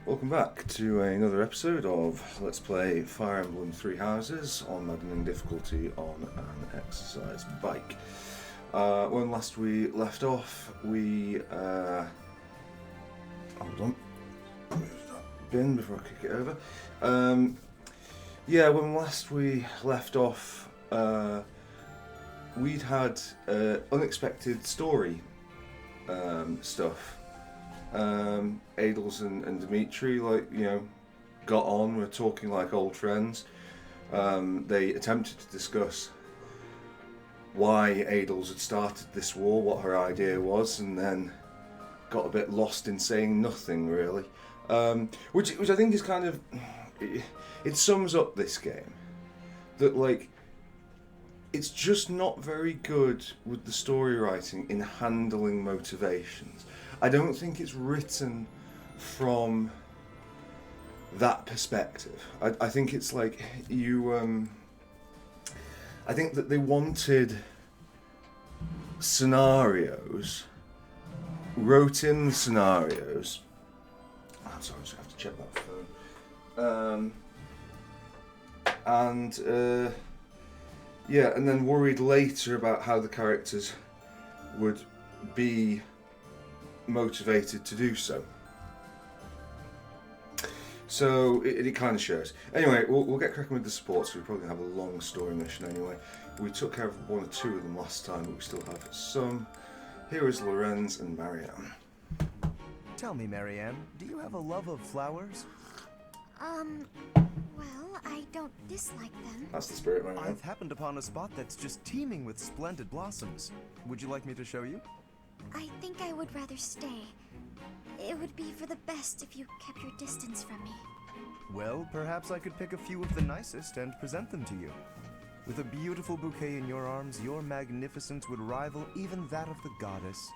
Welcome back to another episode of Let's Play Fire Emblem Three Houses on Maddening Difficulty on an exercise bike. When last we left off, we... hold on. Move that bin before I kick it over. When last we left off, we'd had unexpected story stuff. Adels and Dimitri, got on, were talking like old friends. They attempted to discuss why Adels had started this war, what her idea was, and then got a bit lost in saying nothing, really. Which I think is kind of... It sums up this game. That, it's just not very good with the story writing in handling motivations. I don't think it's written from that perspective. I think it's I think that they wanted scenarios, wrote in the scenarios. I'm sorry, I just have to check that phone. And then worried later about how the characters would be motivated to do so. So it kind of shows. Anyway, we'll get cracking with the supports. We're probably going to have a long story mission anyway. We took care of one or two of them last time, but we still have some. Here is Lorenz and Marianne. Tell me, Marianne, do you have a love of flowers? Well, I don't dislike them. That's the spirit, Marianne. I've happened upon a spot that's just teeming with splendid blossoms. Would you like me to show you? I think I would rather stay. It would be for the best if you kept your distance from me. Well, perhaps I could pick a few of the nicest and present them to you. With a beautiful bouquet in your arms, your magnificence would rival even that of the goddess.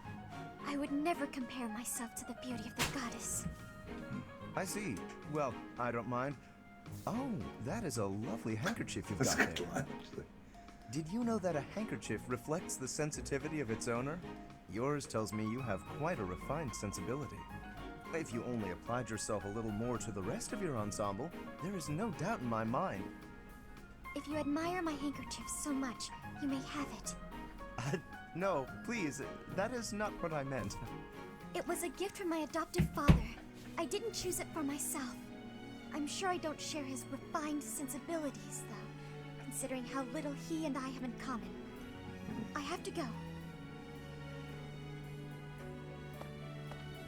I would never compare myself to the beauty of the goddess. I see. Well, I don't mind. Oh, that is a lovely handkerchief you've That's got a good there. one, actually. Did you know that a handkerchief reflects the sensitivity of its owner? Yours tells me you have quite a refined sensibility. If you only applied yourself a little more to the rest of your ensemble, there is no doubt in my mind. If you admire my handkerchief so much, you may have it. No, please, that is not what I meant. It was a gift from my adoptive father. I didn't choose it for myself. I'm sure I don't share his refined sensibilities, though, considering how little he and I have in common. I have to go.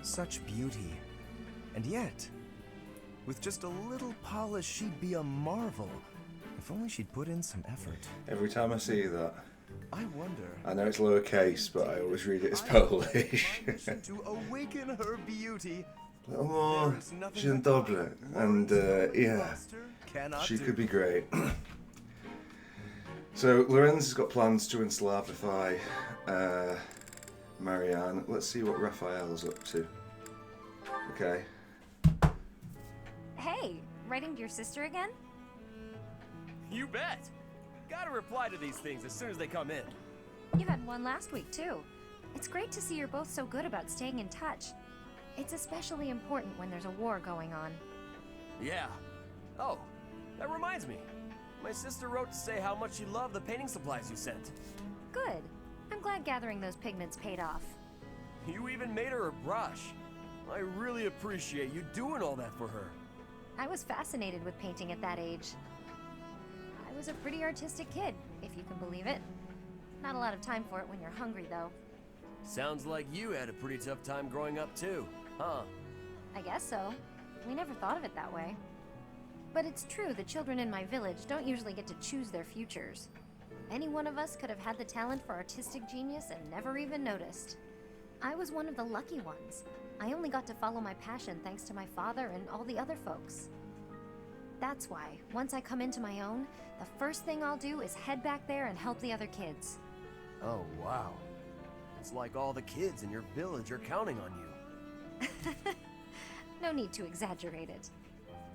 Such beauty. And yet, with just a little polish, she'd be a marvel. If only she'd put in some effort. Every time I see that, I wonder. I know it's lowercase, but I always read it as Polish. To awaken her beauty. Little more Jean Doble, and she could be great. So Lorenz has got plans to enslavify Marianne. Let's see what Raphael's up to. Okay. Hey, writing to your sister again? You bet! Gotta reply to these things as soon as they come in. You had one last week, too. It's great to see you're both so good about staying in touch. It's especially important when there's a war going on. Yeah. Oh, that reminds me. My sister wrote to say how much she loved the painting supplies you sent. Good. I'm glad gathering those pigments paid off. You even made her a brush. I really appreciate you doing all that for her. I was fascinated with painting at that age. I was a pretty artistic kid, if you can believe it. Not a lot of time for it when you're hungry, though. Sounds like you had a pretty tough time growing up too, huh? I guess so. We never thought of it that way. But it's true, the children in my village don't usually get to choose their futures. Any one of us could have had the talent for artistic genius and never even noticed. I was one of the lucky ones. I only got to follow my passion thanks to my father and all the other folks. That's why, once I come into my own, the first thing I'll do is head back there and help the other kids. Oh, wow. It's like all the kids in your village are counting on you. No need to exaggerate it.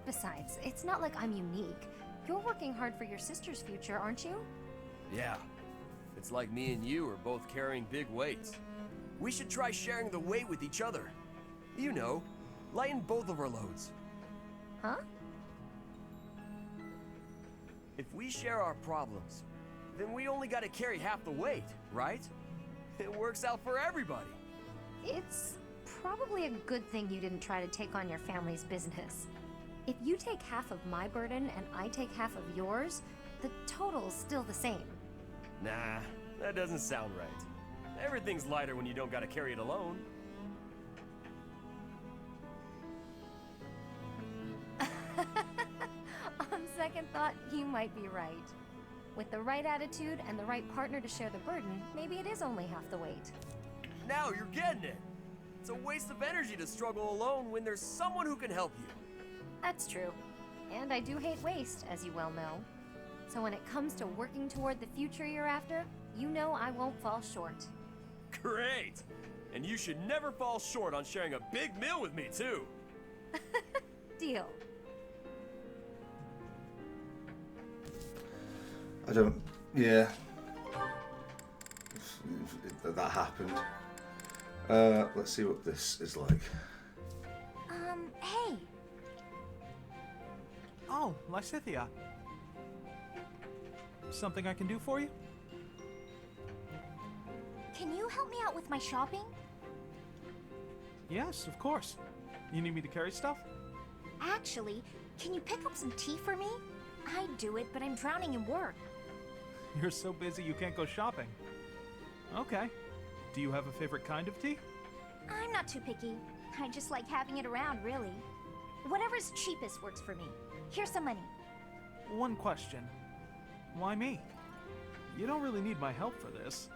Besides, it's not like I'm unique. You're working hard for your sister's future, aren't you? Yeah. It's like me and you are both carrying big weights. We should try sharing the weight with each other. You know, Lighten both of our loads. Huh? If we share our problems, then we only gotta carry half the weight, right? It works out for everybody. It's probably a good thing you didn't try to take on your family's business. If you take half of my burden and I take half of yours, the total's still the same. Nah, that doesn't sound right. Everything's lighter when you don't gotta carry it alone. On second thought, you might be right. With the right attitude and the right partner to share the burden, maybe it is only half the weight. Now you're getting it. It's a waste of energy to struggle alone when there's someone who can help you. That's true. And I do hate waste, as you well know. So when it comes to working toward the future you're after, you know I won't fall short. Great! And you should never fall short on sharing a big meal with me, too. Deal. I don't. Yeah. That happened. Let's see what this is like. Hey. Oh, Lysithia. Something I can do for you? Can you help me out with my shopping? Yes, of course. You need me to carry stuff? Actually, can you pick up some tea for me? I'd do it, but I'm drowning in work. You're so busy you can't go shopping. Okay. Do you have a favorite kind of tea? I'm not too picky. I just like having it around, really. Whatever's cheapest works for me. Here's some money. One question. Why me? You don't really need my help for this.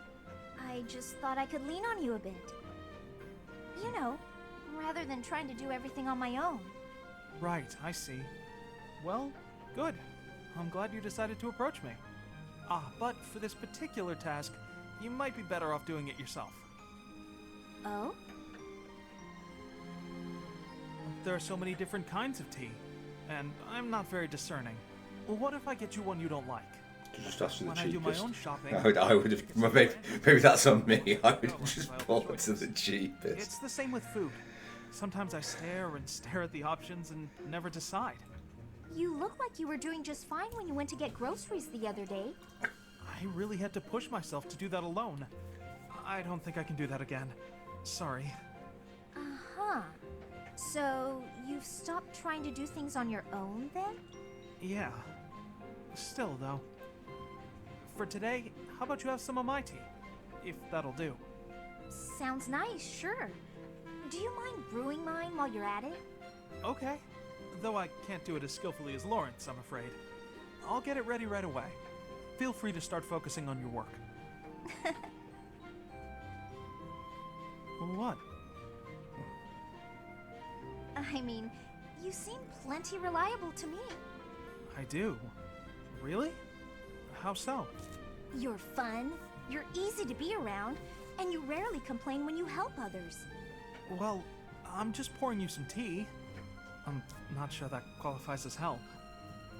I just thought I could lean on you a bit. You know, rather than trying to do everything on my own. Right, I see. Well, good. I'm glad you decided to approach me. But for this particular task, you might be better off doing it yourself. Oh? There are so many different kinds of tea, and I'm not very discerning. Well, what if I get you one you don't like? Just ask for the When I do my cheapest. own shopping... I would have. Maybe that's on me. I would Oh, just well, pull choice. to the cheapest. It's the same with food. Sometimes I stare and stare at the options and never decide. You look like you were doing just fine when you went to get groceries the other day. I really had to push myself to do that alone. I don't think I can do that again. Sorry. Uh-huh. So, you've stopped trying to do things on your own, then? Yeah. Still, though. For today, how about you have some of my tea? If that'll do. Sounds nice, sure. Do you mind brewing mine while you're at it? Okay. Though I can't do it as skillfully as Lawrence, I'm afraid. I'll get it ready right away. Feel free to start focusing on your work. What? I mean, you seem plenty reliable to me. I do. Really? How so? You're fun, you're easy to be around, and you rarely complain when you help others. Well, I'm just pouring you some tea. I'm not sure that qualifies as help.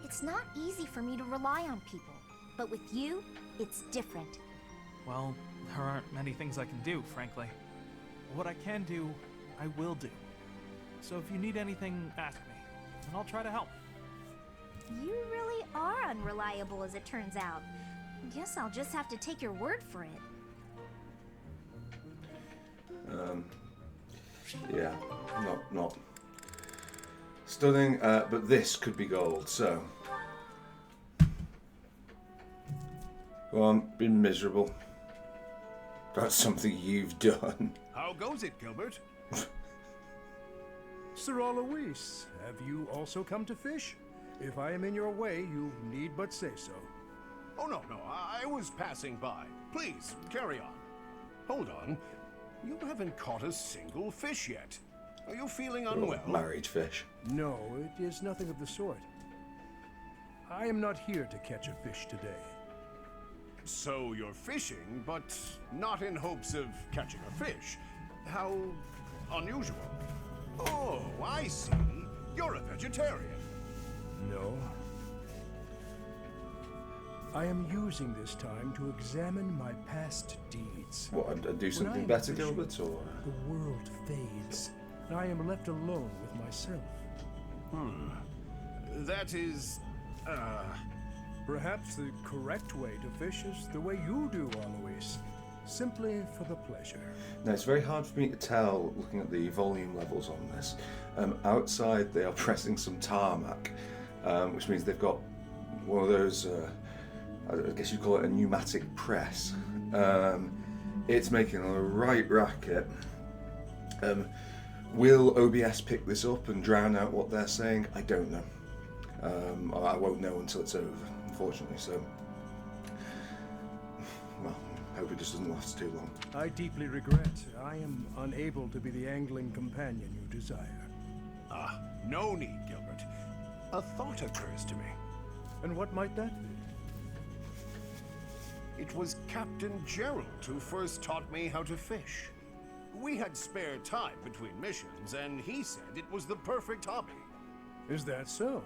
It's not easy for me to rely on people, but with you, it's different. Well, there aren't many things I can do, frankly. What I can do, I will do. So if you need anything, ask me, and I'll try to help. You really are unreliable, as it turns out. Guess I'll just have to take your word for it. Yeah, not stunning, but this could be gold. So, go on, be miserable. That's something you've done. How goes it, Gilbert? Sir Alois, have you also come to fish? If I am in your way, you need but say so. Oh, no, I was passing by. Please, carry on. Hold on. You haven't caught a single fish yet. Are you feeling unwell? Married fish. No, it is nothing of the sort. I am not here to catch a fish today. So you're fishing, but not in hopes of catching a fish. How unusual. Oh, I see. You're a vegetarian. No. I am using this time to examine my past deeds. What, and do When I something am better, fishing, Gilbert, or? the world fades. I am left alone with myself. That is, Perhaps the correct way to fish is the way you do, Alois. Simply for the pleasure. Now, it's very hard for me to tell looking at the volume levels on this. Outside, they are pressing some tarmac, which means they've got one of those, I guess you'd call it a pneumatic press. It's making a right racket. Will OBS pick this up and drown out what they're saying? I don't know. I won't know until it's over, unfortunately, so... Well, I hope it just doesn't last too long. I deeply regret I am unable to be the angling companion you desire. no need, Gilbert. A thought occurs to me. And what might that be? It was Captain Gerald who first taught me how to fish. We had spare time between missions, and he said it was the perfect hobby. Is that so?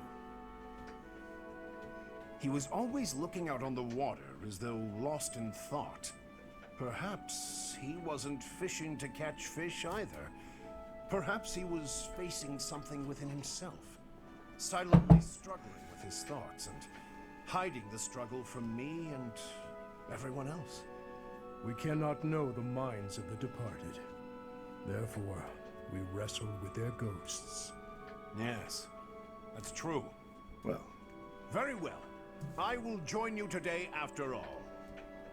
He was always looking out on the water as though lost in thought. Perhaps he wasn't fishing to catch fish either. Perhaps he was facing something within himself, silently struggling with his thoughts and hiding the struggle from me and everyone else. We cannot know the minds of the departed. Therefore, we wrestle with their ghosts. Yes, that's true. Well, Very well. I will join you today after all.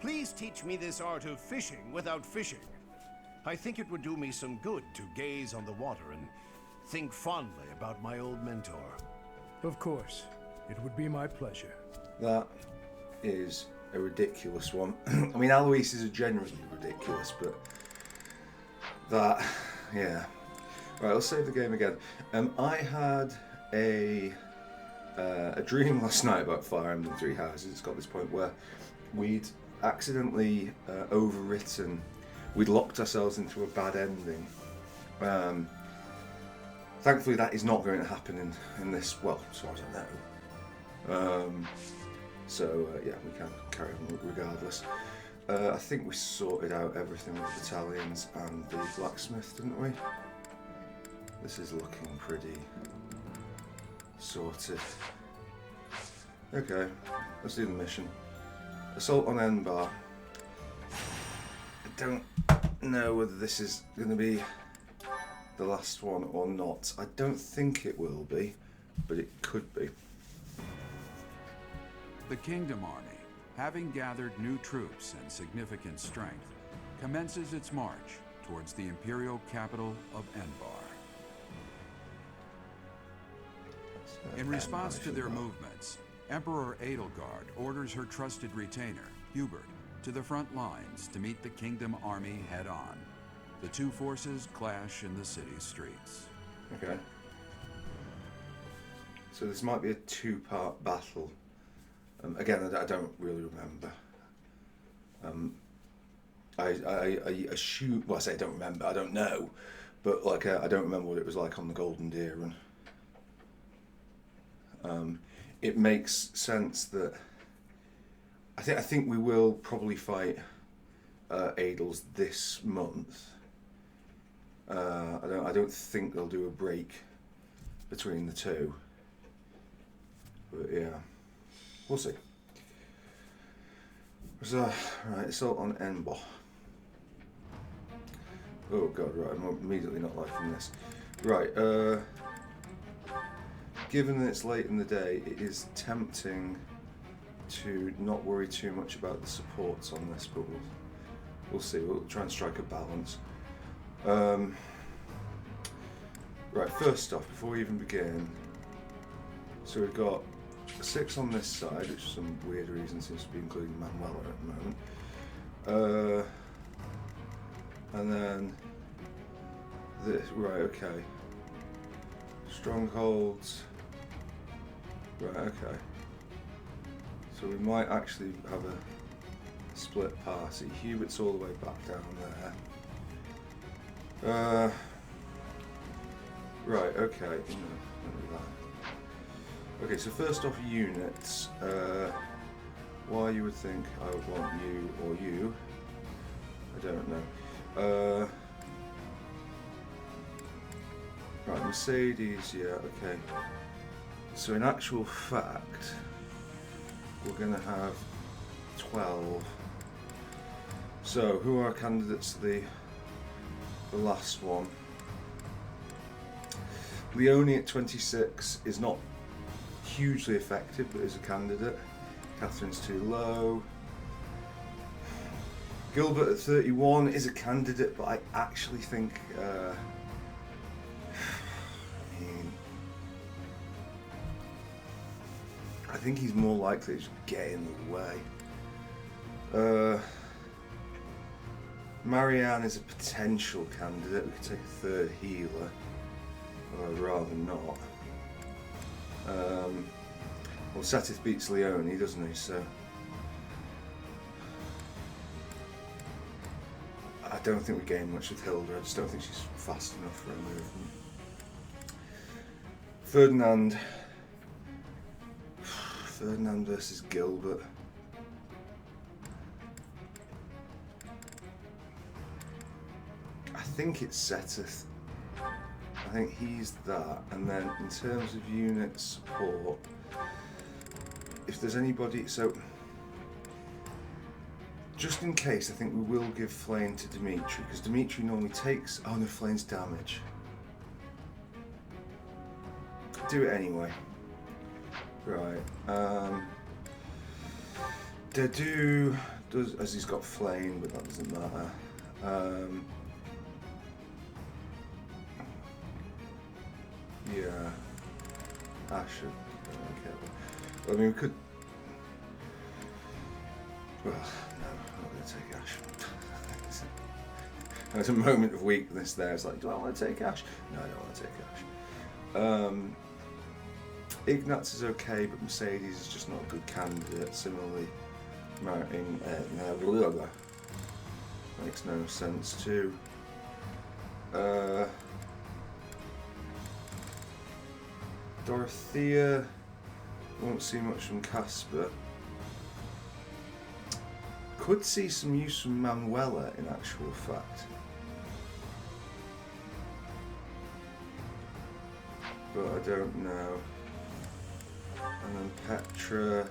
Please teach me this art of fishing without fishing. I think it would do me some good to gaze on the water and think fondly about my old mentor. Of course, it would be my pleasure. that is a ridiculous one. I mean, Alois is generally ridiculous, but that, yeah. Right, let's save the game again. I had a dream last night about Fire Emblem Three Houses. It's got this point where we'd accidentally overwritten, we'd locked ourselves into a bad ending. Thankfully, that is not going to happen in this, well, as far as I know. Yeah, we can carry on regardless. I think we sorted out everything with the battalions and the blacksmith, didn't we? This is looking pretty sorted. Okay, let's do the mission. Assault on Enbar. I don't know whether this is going to be the last one or not. I don't think it will be, but it could be. The Kingdom Army, having gathered new troops and significant strength, commences its march towards the imperial capital of Enbar. In response to their movements, Emperor Edelgard orders her trusted retainer, Hubert, to the front lines to meet the Kingdom Army head-on. The two forces clash in the city's streets. Okay. So this might be a two-part battle. Again, I don't really remember. I assume, well, I say I don't remember, I don't know, but like I don't remember what it was like on the Golden Deer Run. It makes sense that I think we will probably fight Adels this month. I don't think they'll do a break between the two, but yeah, we'll see. So right, assault on Enbar. Oh god, right, I'm immediately not liking this. Right, given that it's late in the day, it is tempting to not worry too much about the supports on this, but we'll see. We'll try and strike a balance. Right, first off, before we even begin, so we've got 6 on this side, which for some weird reason seems to be including Manuela at the moment. And then this, right, okay. Strongholds. Right, okay. So we might actually have a split party. Hubert's all the way back down there. Right, okay. No, don't do that. Okay, so first off, units. Why you would think I would want you or you, I don't know. Right, Mercedes, yeah, okay. So in actual fact, we're going to have 12. So who are our candidates to the last one? Leonie at 26 is not hugely effective, but is a candidate. Catherine's too low. Gilbert at 31 is a candidate, but I actually think, I think he's more likely to just get in the way. Marianne is a potential candidate. We could take a third healer, or I'd rather not. Well, Setith beats Leonie, doesn't he? So I don't think we gain much with Hilda. I just don't think she's fast enough for her movement. Ferdinand versus Gilbert. I think it's Setith. I think he's that. And then in terms of unit support, if there's anybody, so just in case, I think we will give Flame to Dimitri, because Dimitri normally takes, oh no, Flame's damage. Do it anyway. Right. Dedu does, as he's got Flame, but that doesn't matter. Yeah. Ash should. Okay. I mean, we could. Well, no, I'm not going to take Ash. There's a moment of weakness there. It's like, do I want to take Ash? No, I don't want to take Ash. Ignatz is okay, but Mercedes is just not a good candidate. Similarly, Martin makes no sense too. Dorothea, won't see much from Casper. Could see some use from Manuela in actual fact. But I don't know. And then Petra.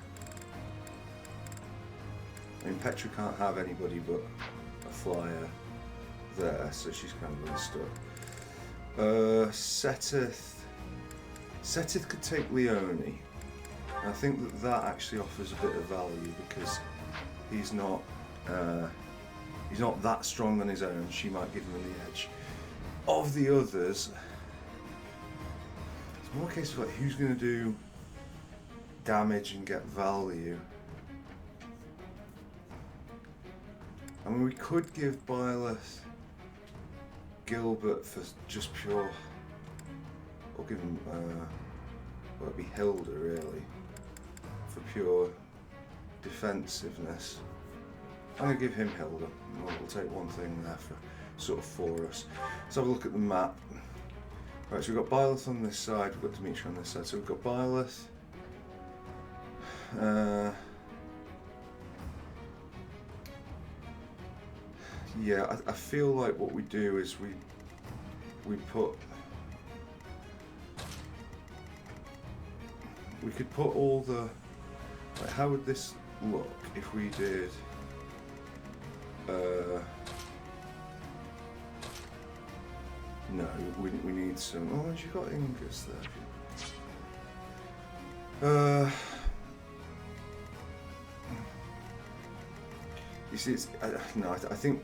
I mean, Petra can't have anybody but a flyer there, so she's kind of unstuck. Setith could take Leonie. I think that actually offers a bit of value because he's not that strong on his own. She might give him the edge. Of the others, it's more a case of like who's going to do damage and get value. I mean, we could give Byleth Gilbert for just pure, or give him, well, it'd be Hilda really, for pure defensiveness. I'm going to give him Hilda. We'll take one thing there for sort of for us. Let's have a look at the map. Right, so we've got Byleth on this side, we've got Dimitri on this side. So we've got Byleth. Yeah, I feel like what we do is we put, we could put all the, like, how would this look if we did no, we need some, oh, you got Ingus there. You see, it's no. I think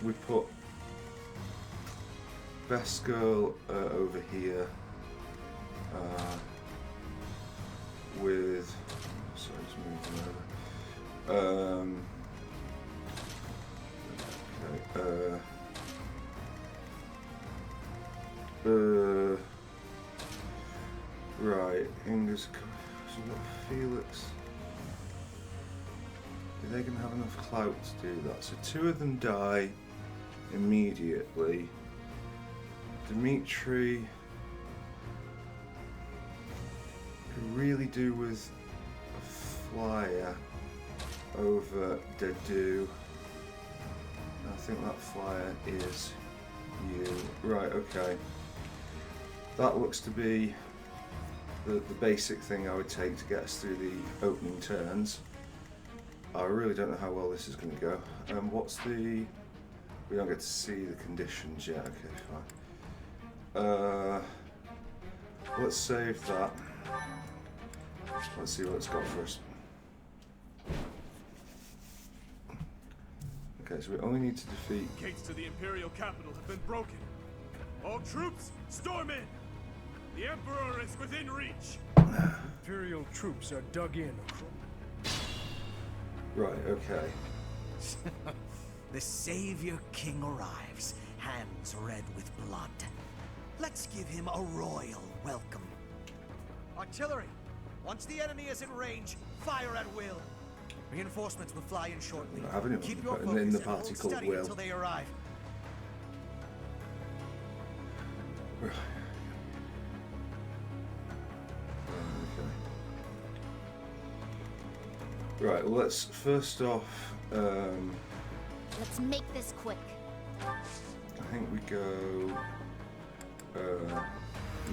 we put Best Girl over here with. Sorry, just moving over. Okay. Right, Ingus. So we've got Felix. Are they going to have enough clout to do that? So two of them die immediately. Dimitri could really do with a flyer over Dedu. I think that flyer is you. Right, okay. that looks to be the basic thing I would take to get us through the opening turns. I really don't know how well this is going to go. What's the... We don't get to see the conditions yet. Okay, fine. Let's save that. Let's see what it's got for us. Okay, so we only need to defeat... Gates to the Imperial capital have been broken. All troops, storm in! The Emperor is within reach! Imperial troops are dug in. Right, okay. The Savior King arrives, hands red with blood. Let's give him a royal welcome. Artillery! Once the enemy is in range, fire at will. Reinforcements will fly in shortly. I haven't even Keep your put focus in the and party hold called steady Will. until they arrive. Right, well, let's first off, Let's make this quick. I think we go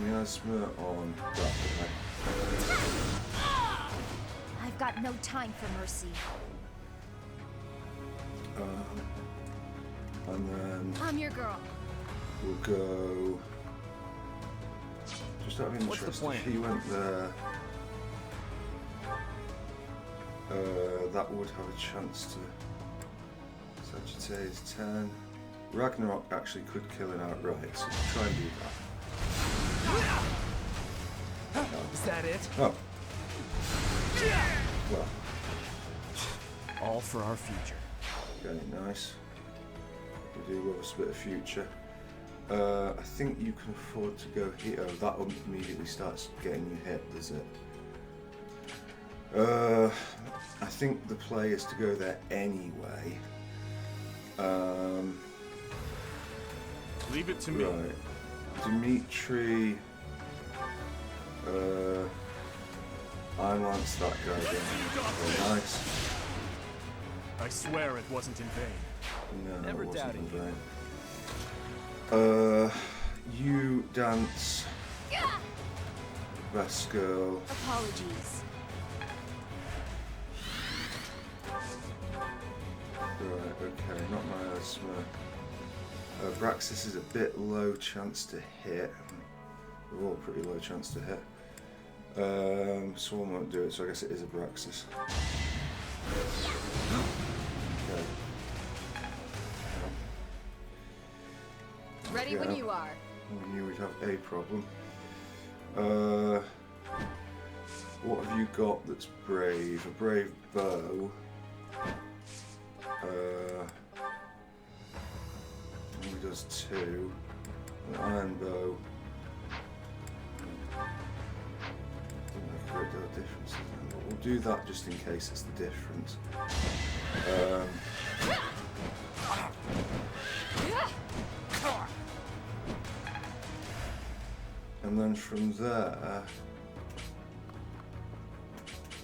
miasma on that guy. I've got no time for mercy. And then I'm your girl. we'll go. Just out of What's the interest, plan? if he went there, that would have a chance to. Sagittarius 10. Ragnarok actually could kill him outright, so try and do that. Is that it? Oh. Well, All for our future. okay, nice. We do love a bit of future. I think you can afford to go here. Oh, that one immediately starts getting you hit, does it? I think the play is to go there anyway. Leave it to me. Right. Dimitri. I lance that guy down. Very nice. I swear it wasn't in vain. No, Never it wasn't doubted in you. vain. You dance. Best girl. Apologies. Right, okay, not miasma. Braxis is a bit low chance to hit. They're all pretty low chance to hit. Swarm won't do it, so I guess it is a Braxis. Okay. Ready when you are. We knew we'd have a problem. What have you got that's brave? A brave bow. He does 2. An iron bow. Doesn't make a great deal of difference, but we'll do that just in case it's the difference. And then from there,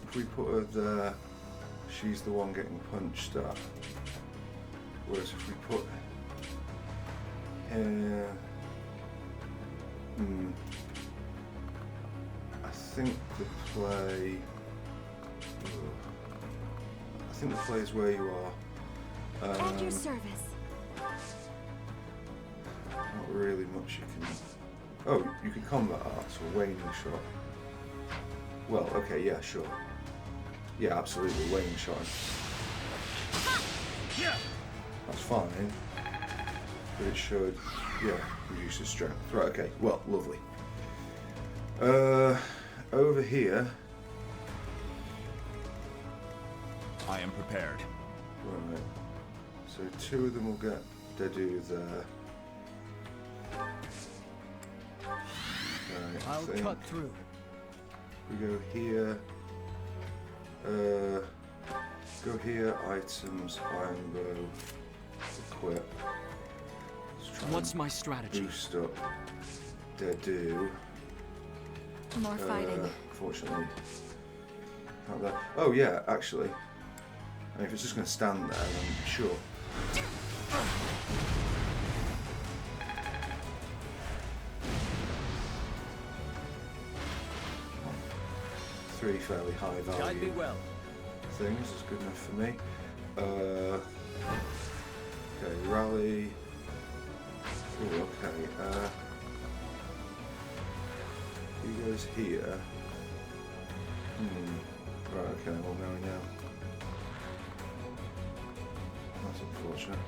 if we put her there, she's the one getting punched at. Whereas if we put here, I think the play. I think the play is where you are. At your service. Not really much you can. Oh, you can combat art, so waning shot. Well, okay, yeah, sure. Yeah, absolutely, waning shot. That's fine. But it should, yeah, reduce his strength. Right, okay, well, lovely. Over here. I am prepared. Right. So 2 of them will get Dedu there. Right, I'll cut through. We go here. Go here, items, iron bow, equip. Let's try What's and my strategy? boost up Dedu. More fighting. Fortunately. Not that. Oh yeah, actually. I mean, if it's just going to stand there, then sure. three fairly high Guide me value well. things is good enough for me. Okay, rally. Ooh, okay. He goes here. Right, okay, well now we know. That's unfortunate.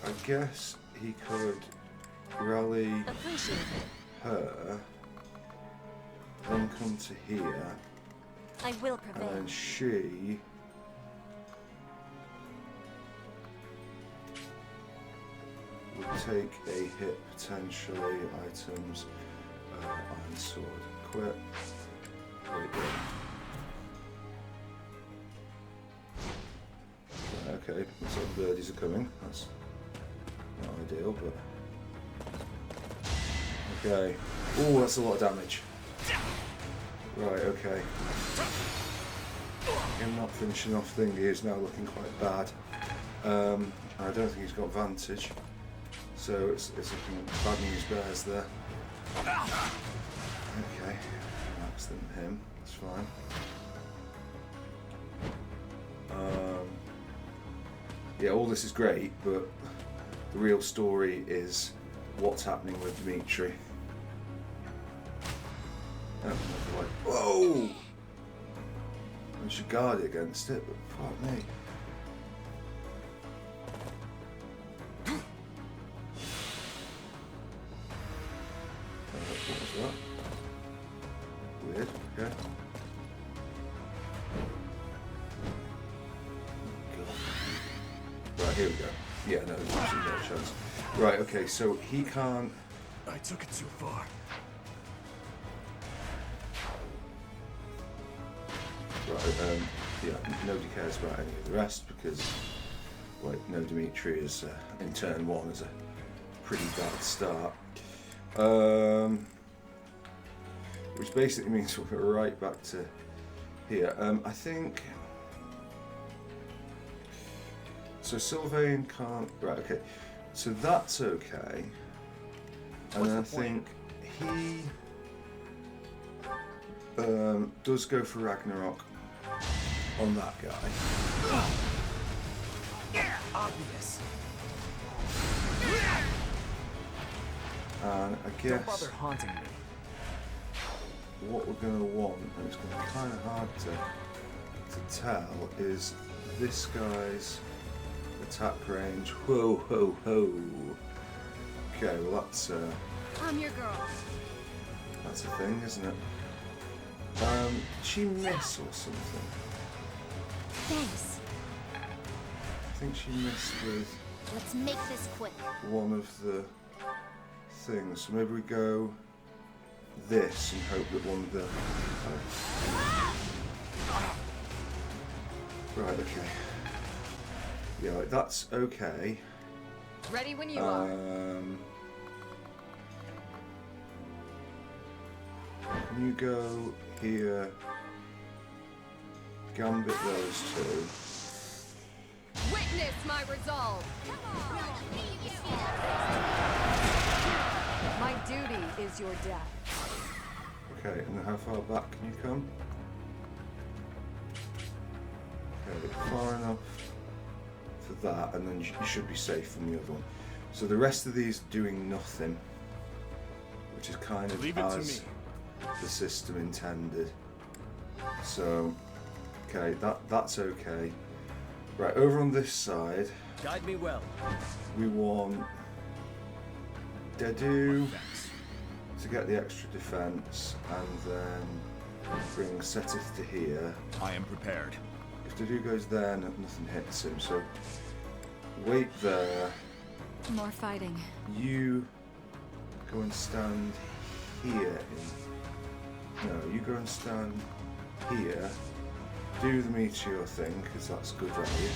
I guess he could rally her, then come to here, I will and prevail. then she would take a hit potentially. Items, iron sword, equip. Wait, wait. Okay, looks like the birdies are coming. That's not ideal, but okay. Oh, that's a lot of damage. Right, okay. Him not finishing off thingy is now looking quite bad. I don't think he's got advantage, so it's looking bad news bears there. Okay, that's than him. That's fine. Yeah, all this is great, but the real story is what's happening with Dimitri. Oh, like, whoa! I should guard against it, but fuck me. What was that? Weird, okay. Right, here we go. Yeah, no, there's actually no chance. Right, okay, so he can't... I took it too far. Right, yeah, nobody cares about any of the rest because, like, no Dimitri is, in turn one, is a pretty bad start. Which basically means we're right back to here. I think... So Sylvain can't... Right, okay. So that's okay. And then I think he does go for Ragnarok on that guy. Obvious. And I Don't guess bother haunting me. what we're going to want, and it's going to be kind of hard to tell, is this guy's attack range. Whoa, ho, ho. Okay, well that's I'm your girl. that's a thing, isn't it? Did she miss or something? Thanks. I think she missed with Let's make this quick. one of the things. So maybe we go this and hope that one of the... Right, okay. Yeah, like, that's okay. Ready when you are. Can you go here, gambit those two? Witness my resolve. My duty is your death. Okay, and then how far back can you come? Okay, far enough for that, and then you should be safe from the other one. So the rest of these are doing nothing, which is kind of Leave it to as me. the system intended. So, okay, that's okay. Right, over on this side, Guide me well. we want Dedu to get the extra defense, and then bring Setith to here. I am prepared. If Dedu goes there, nothing hits him, so wait there. More fighting. You go and stand here. No, you go and stand here. Do the meteor thing, because that's good value.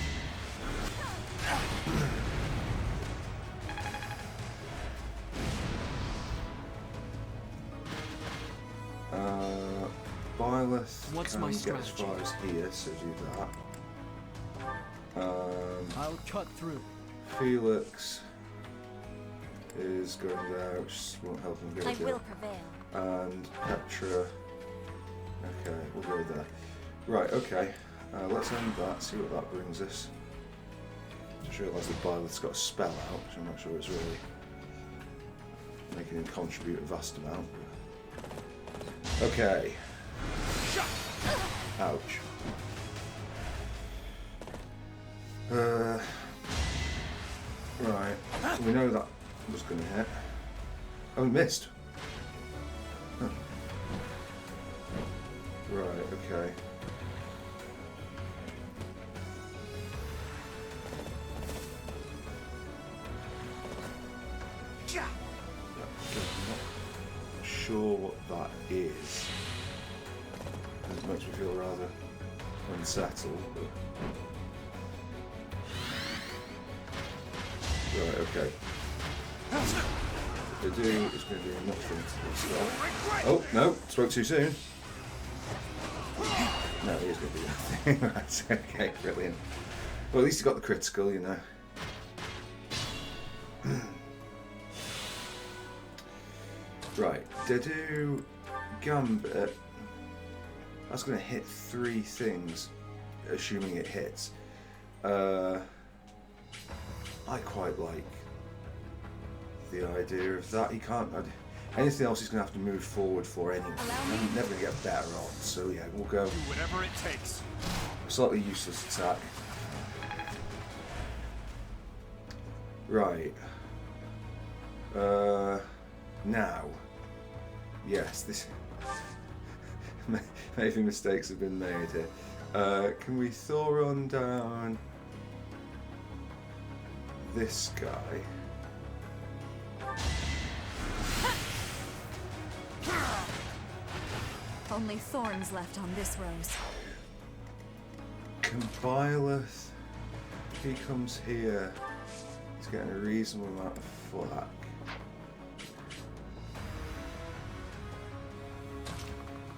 Byleth What's can my get as strategy? far as here, so do that. I'll cut through. Felix is going there, which won't help him go I there. will prevail. And Petra. Okay, we'll go there. Right, okay. Let's end that, see what that brings us. Just realised the Byleth's got a spell out, which I'm not sure it's really making him contribute a vast amount. Okay. Ouch. Right, we know that was going to hit. Oh, we missed. Huh. Right, okay. I'm not sure what that is. It makes me feel rather unsettled. But... Right, okay. What they do is going to do nothing to this guy. Oh, no, spoke too soon. No, he is going to do nothing. Right, okay, brilliant. Well, at least he got the critical, you know. Right, Dedu Gambit. That's going to hit 3 things, assuming it hits. I quite like the idea of that. He can't. Anything else he's going to have to move forward for anyway. I'm never going to get better odds, so yeah, we'll go. Do whatever it takes. Slightly useless attack. Right. Now. Yes, this. Maybe mistakes have been made here. Can we Thoron down this guy? Only thorns left on this rose. Can Byleth, if he comes here, he's getting a reasonable amount of flack.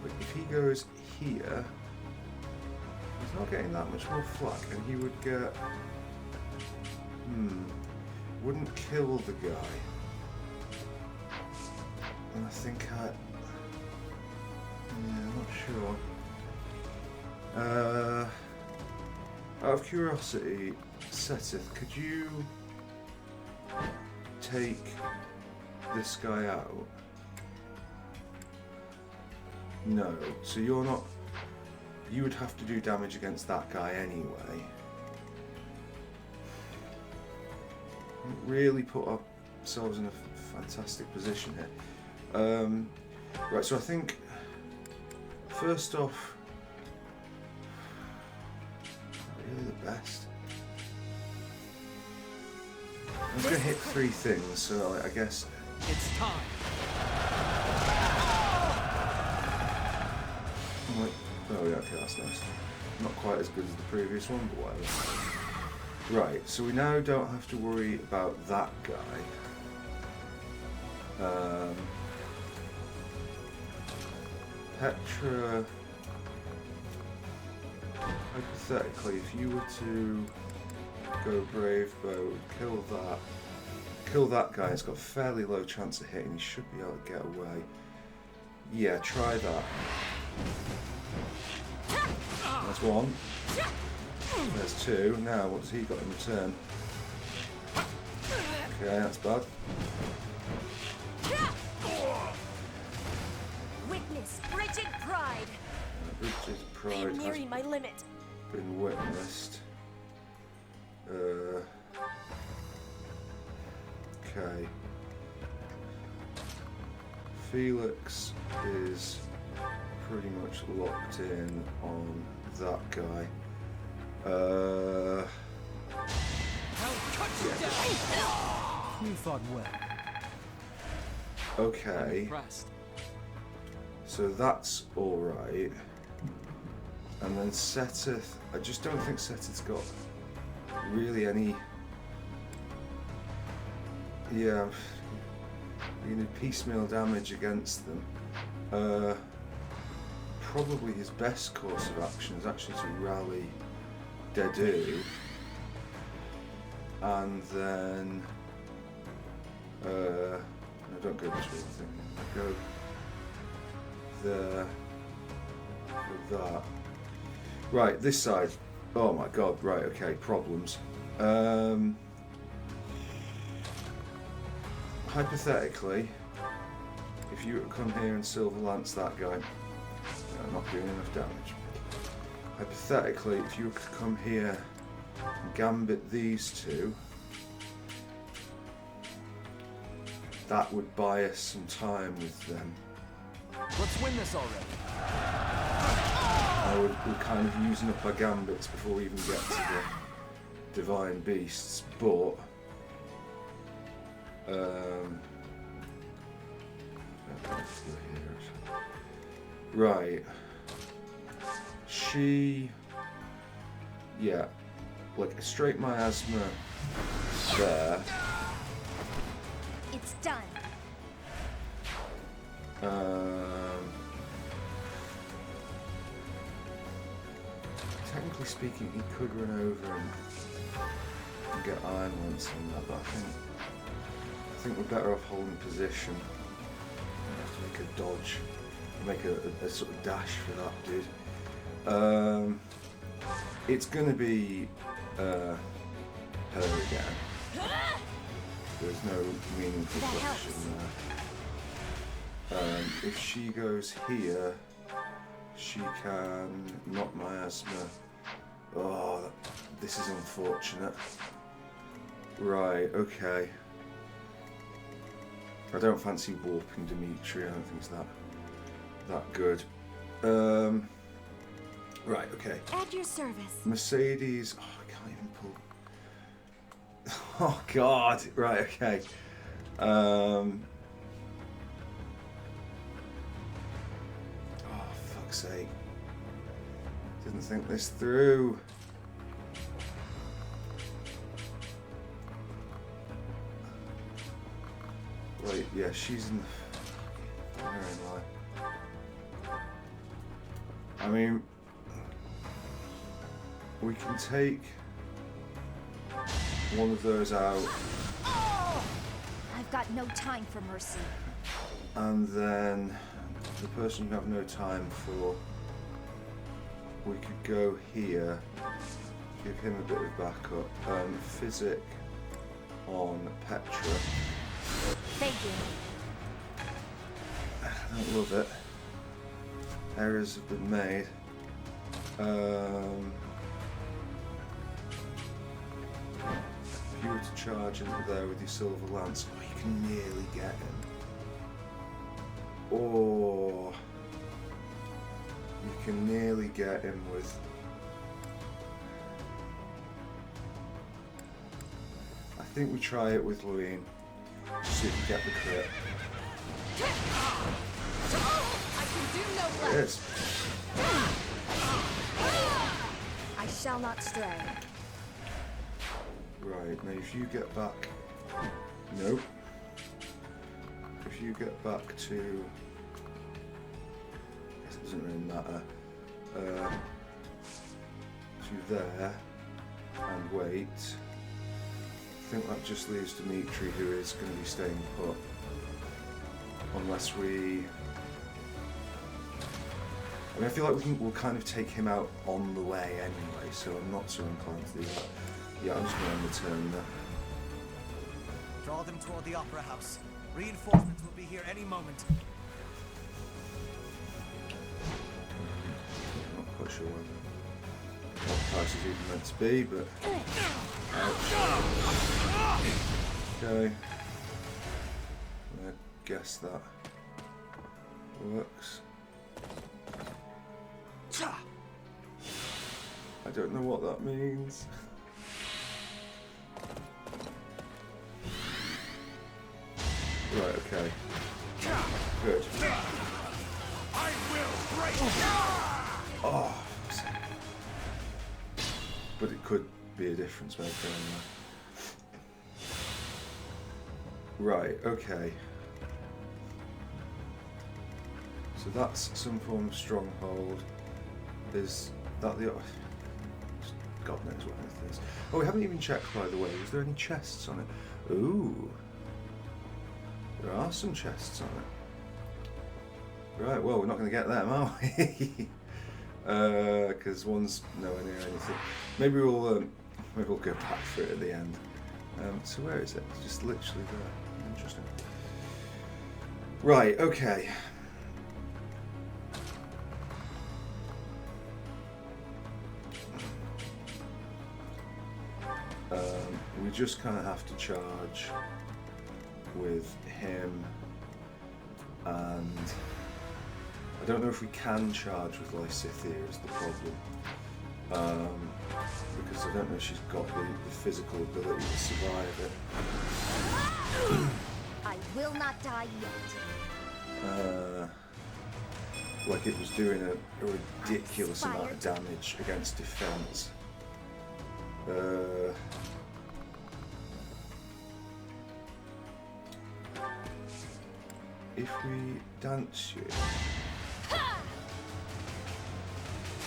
But if he goes here, he's not getting that much more flack, and he would get... wouldn't kill the guy. And I think yeah, I'm not sure. Out of curiosity, Setith, could you take this guy out? No, so you're not... You would have to do damage against that guy anyway. Really put ourselves in a fantastic position here. Right, so I think first off, not really the best. I'm going to hit 3 things, so I guess It's time. I'm like, oh yeah, okay, that's nice. Not quite as good as the previous one, but whatever. Right, so we now don't have to worry about that guy. Petra, hypothetically, if you were to go Brave Bow, kill that guy, it's got a fairly low chance of hitting, he should be able to get away. Yeah, try that. That's 1. There's 2. Now, what's he got in return? Okay, that's bad. Witness Bridget Pride. Bridget's pride I'm has nearing my limit. been witnessed. Okay. Felix is pretty much locked in on that guy. You thought well. Okay. Impressed. So that's alright. And then Setith, I just don't think Setith's got really any... Yeah, you need piecemeal damage against them. Probably his best course of action is actually to rally Dedu. And then... No, don't go this way, I think. Go there for that. Right, this side. Oh my god, right, okay, problems. Hypothetically, if you were to come here and Silver Lance that guy, I'm not doing enough damage. Hypothetically, if you were to come here and gambit these two, that would buy us some time with them. Let's win this already. We're kind of using up our gambits before we even get to the divine beasts, but let's go here. Right, yeah, like a straight miasma there. It's done. Technically speaking, he could run over and get Iron Lance on that, but I think we're better off holding position. I have to make a dodge, make a sort of dash for that dude. It's gonna be her again. There's no meaningful question there. If she goes here, she can not miasma. Oh, this is unfortunate. Right, okay. I don't fancy warping Dimitri. I don't think it's that good. Right, okay. At your service. Mercedes. Oh, I can't even pull. Oh God. Right, okay. Oh, fuck's sake. Didn't think this through. Wait, yeah, she's in the firing line. I mean, we can take one of those out. I've got no time for mercy. And then the person you have no time for, we could go here, give him a bit of backup. Physic on Petra. Thank you. I don't love it. Errors have been made. If you were to charge into there with your Silver Lance, oh, you can nearly get him. Or you can nearly get him with... I think we try it with Louine. See if we get the crit. I can do no There it is. I shall not stray. Right, now if you get back... Nope. If you get back to... I guess it doesn't really matter. To there, and wait. I think that just leaves Dimitri, who is going to be staying put. Unless we... I mean, I feel like we'll kind of take him out on the way anyway, so I'm not so inclined to do that. Yeah, I'm just going to end the turn there. Draw them toward the Opera House. Reinforcements will be here any moment. Not quite sure what price is even meant to be, but... Ouch. Okay. I guess that works. I don't know what that means. Right, okay. Good. I will break. Oh, but it could be a difference maker anyway. Right, okay. So that's some form of stronghold. Is that the... God knows what anything is. Oh, we haven't even checked, by the way. Was there any chests on it? Ooh. There are some chests on it. Right, well, we're not going to get them, are we? Because one's nowhere near anything. Maybe we'll go back for it at the end. So where is it? It's just literally there. Interesting. Right, okay. We just kind of have to charge with him, and I don't know if we can charge with Lysithea is the problem, because I don't know if she's got the physical ability to survive it. I will not die yet. Like it was doing a ridiculous amount of damage against defense. If we dance you...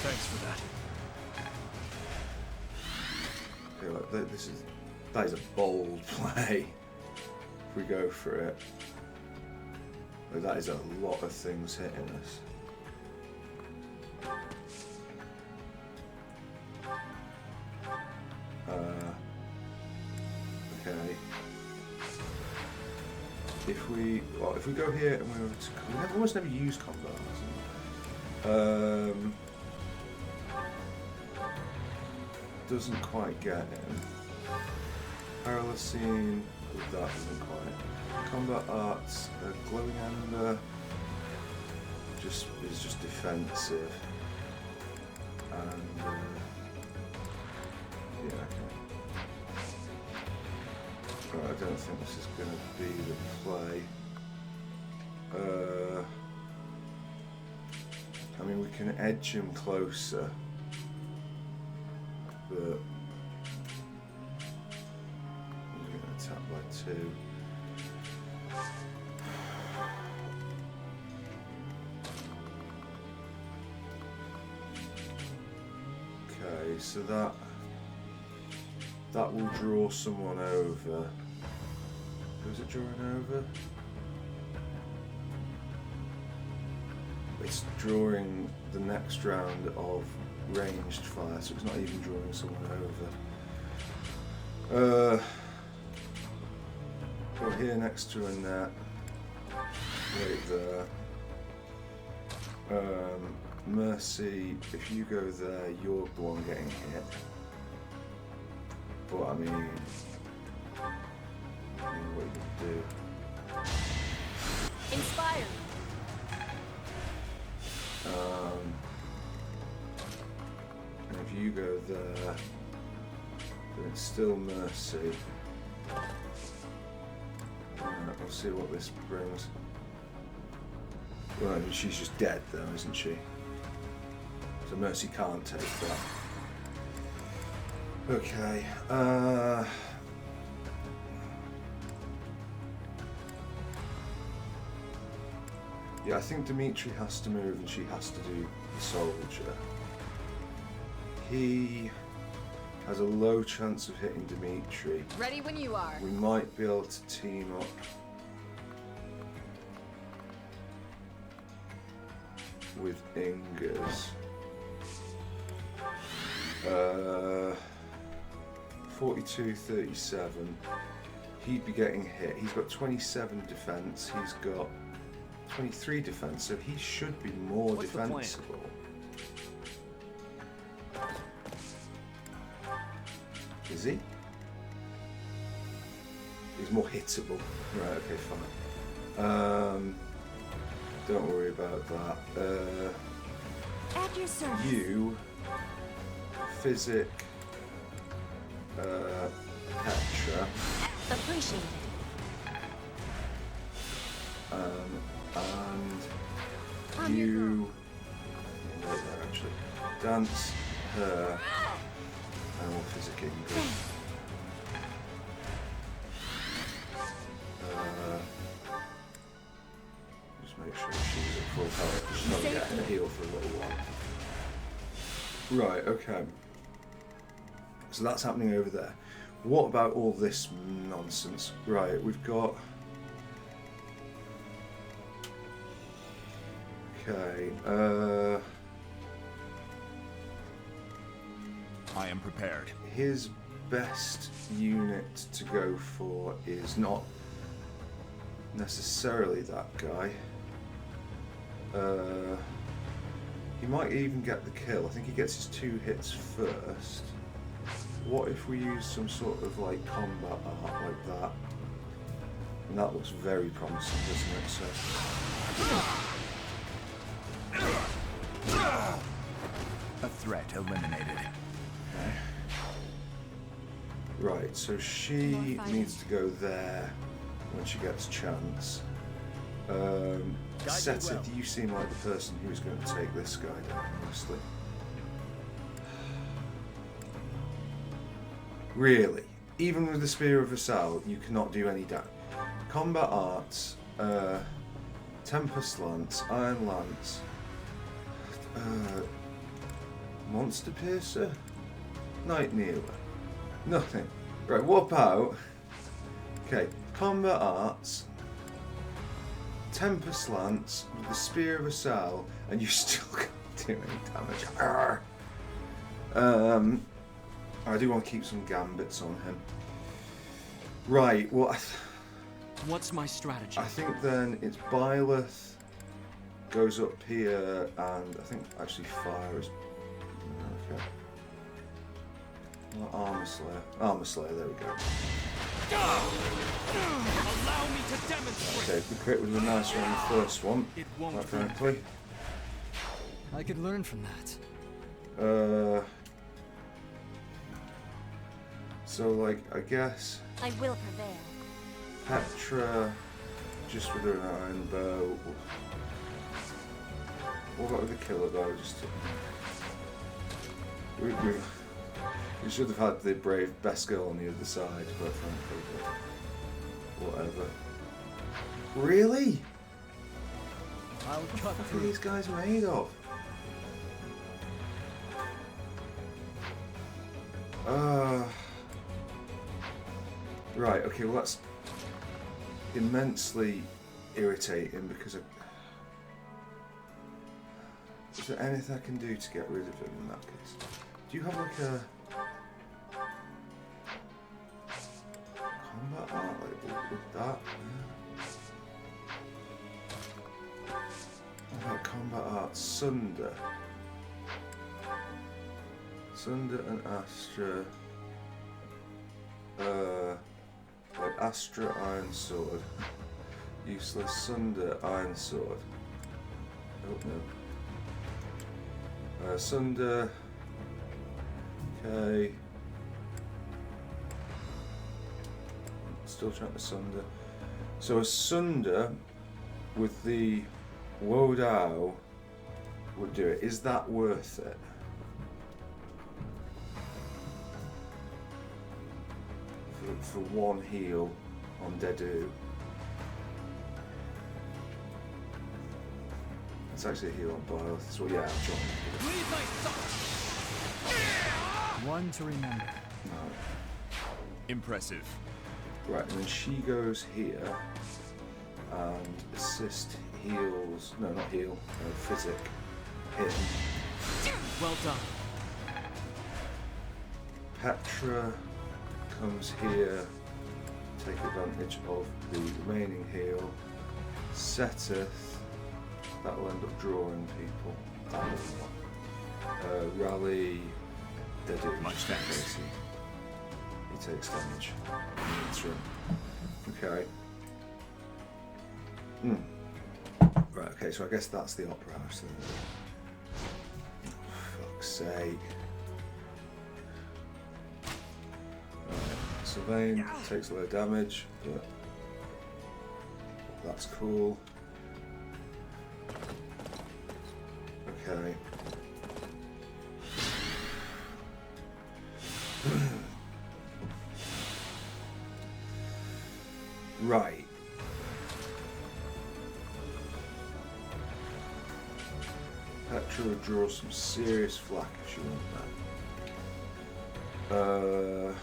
Thanks for that. Okay, like that is a bold play. If we go for it, like, that is a lot of things hitting us. Okay. If we go here and we almost never use combat. Doesn't quite get him. Paralysine, that doesn't quite. Combat arts, glowing amber, is just defensive. And yeah. Right, I don't think this is going to be the play. I mean, we can edge him closer, but I'm going to attack by 2. Okay, so that will draw someone over. Who's it drawing over? It's drawing the next round of ranged fire, so it's not even drawing someone over. Go here next to a net. Right there. Mercy, if you go there, you're the one getting hit. But I mean what you can do. Inspired. And if you go there, then it's still Mercy. We'll see what this brings. Well, I mean, she's just dead though, isn't she? So Mercy can't take that. Okay. Yeah, I think Dimitri has to move and she has to do the soldier. He has a low chance of hitting Dimitri. Ready when you are. We might be able to team up with Inger's. 42-37. He'd be getting hit. He's got 27 defense. He's got 23 defense, so he should be more defensible. Is he? He's more hittable. Right, okay, fine. Don't worry about that. At your service. You, Physic, Petra. Appreciate and you, right there actually, dance her, and we'll Physic Ingrid. Just make sure she's at full health, because she's not getting a heal for a little while. Right, okay. So that's happening over there. What about all this nonsense? Right, we've got Okay, I am prepared. his best unit to go for is not necessarily that guy. He might even get the kill. I think he gets his 2 hits first. What if we use some sort of like combat art like that? And that looks very promising, doesn't it? So A threat eliminated. right, so she needs to go there when she gets a chance. Seta, you seem like the person who's going to take this guy down, honestly. Really? Even with the Spear of Vassal, you cannot do any damage. Combat Arts, Tempest Lance, Iron Lance, Monster Piercer, Night Kneeler. Nothing. Right, what about... Okay, Combat Arts, Tempest Lance with the Spear of Vassal, and you still can't do any damage. Arrgh. I do want to keep some gambits on him. Right, well, What's my strategy? I think then it's Byleth goes up here, and I think actually Fire is... Okay. Well, Armor Slayer. Armor Slayer, there we go. Allow me to demonstrate. Okay, the crit was a nice one, the first one, It won't quite frankly. I could learn from that. So, like, I guess I will prevail. Petra, just with her iron bow. What about with the killer bow? Just we should have had the brave best girl on the other side, quite frankly, but whatever. Really? I'll cut What are these guys made of? Right, okay, well that's immensely irritating because is there anything I can do to get rid of him in that case? Do you have like a combat art like with that? What about combat art? Sunder. Sunder and Astra. Like Astra Iron Sword. Useless. Sunder Iron Sword. Oh no. Sunder. Okay. Still trying to Sunder. So a Sunder with the Wodao would do it. Is that worth it? For one heal on Dedu. It's actually a heal on Byleth, so yeah, I'll join. One to remember. No. Impressive. Right, and then she goes here and assist heals. No, not heal. Physic. Him. Well done. Petra comes here, take advantage of the remaining heal. Seteth, that will end up drawing people. That will not. Rally, they do Much thanks. He takes damage. That's right. Okay. Right, okay, so I guess that's the Opera House then. For fuck's sake. Sylvain takes a low damage, but that's cool. Okay. Right. Petra would draw some serious flack if she wants that.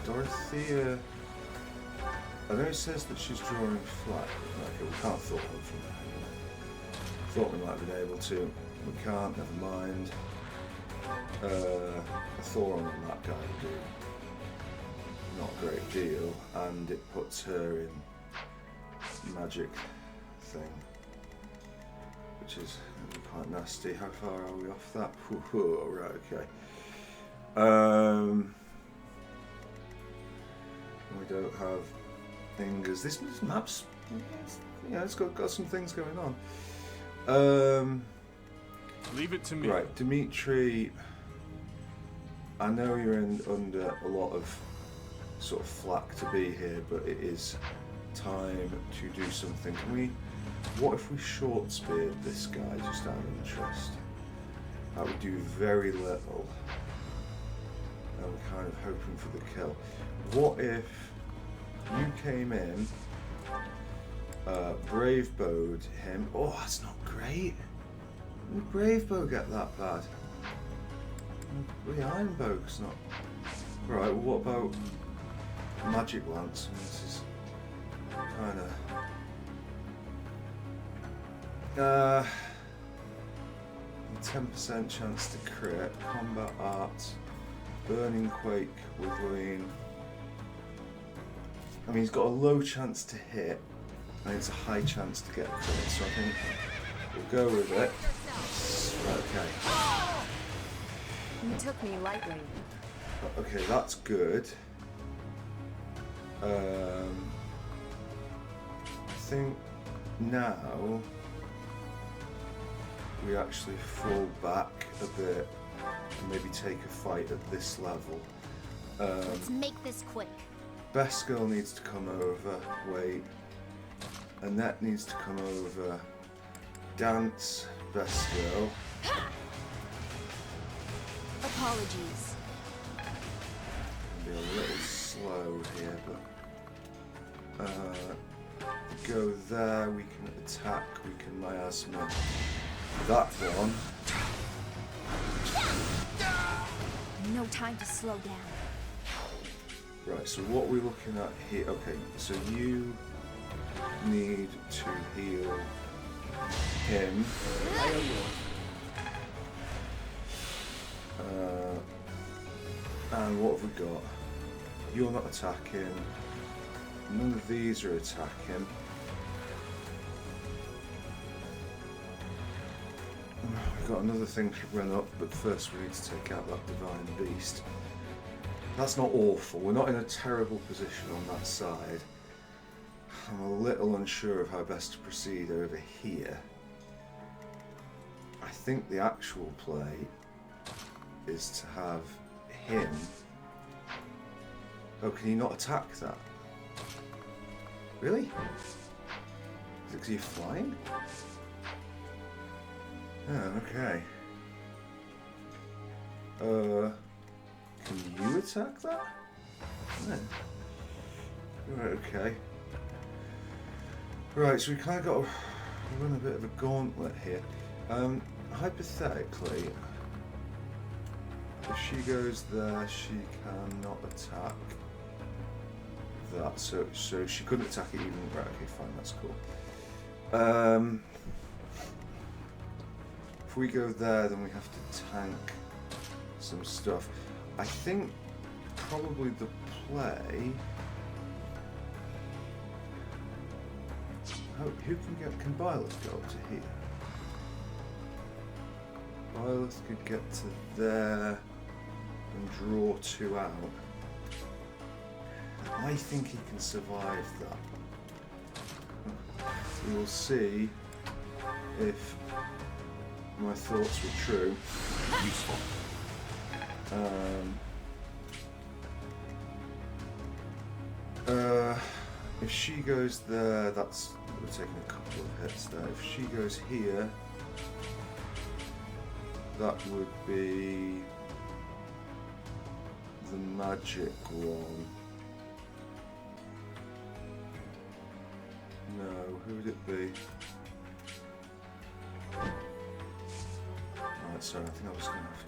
Dorothea I know it says that she's drawing flat. Okay, we can't thought one from there. Thought we might have been able to. We can't, never mind. A Thoron on that guy would do not a great deal, and it puts her in magic thing, which is quite nasty. How far are we off that? Right, okay. We don't have fingers. This map's, it's got some things going on. Leave it to me. Right, Dimitri. I know you're under a lot of sort of flack to be here, but it is time to do something. What if we short speared this guy just out of interest? That would do very little. And we're kind of hoping for the kill. What if you came in, brave bowed him? Oh, that's not great. When did brave bow get that bad? The iron bow's not. Right, well, what about magic lance? This is kind of 10% chance to crit, combat arts, burning quake, withering. I mean, he's got a low chance to hit, and it's a high chance to get a crit, so I think we'll go with it. Okay. You took me lightly. Okay, that's good. I think now we actually fall back a bit and maybe take a fight at this level. Let's make this quick. Best girl needs to come over. Wait. Annette needs to come over. Dance. Best girl. Apologies. Be a little slow here, but go there. We can attack. We can miasma. That one. No time to slow down. Right, so what we're looking at here, okay, so you need to heal him. And what have we got? You're not attacking. None of these are attacking. We've got another thing to run up, but first we need to take out that divine beast. That's not awful. We're not in a terrible position on that side. I'm a little unsure of how best to proceed over here. I think the actual play is to have him. Oh, can you not attack that? Really? Is it because you're flying? Oh, okay. Can you attack that? No. Right, okay. Right, so we kind of got to run a bit of a gauntlet here. Hypothetically, if she goes there, she cannot attack that. So she couldn't attack it even. Right, okay, fine, that's cool. If we go there, then we have to tank some stuff. I think probably the play. Who can Byleth go up to here? Byleth could get to there and draw 2 out. I think he can survive that. We will see if my thoughts were true. Useful. If she goes there, that's we're taking a couple of hits there. If she goes here, that would be the magic one. No, who would it be? Right, sorry, I think I was going to have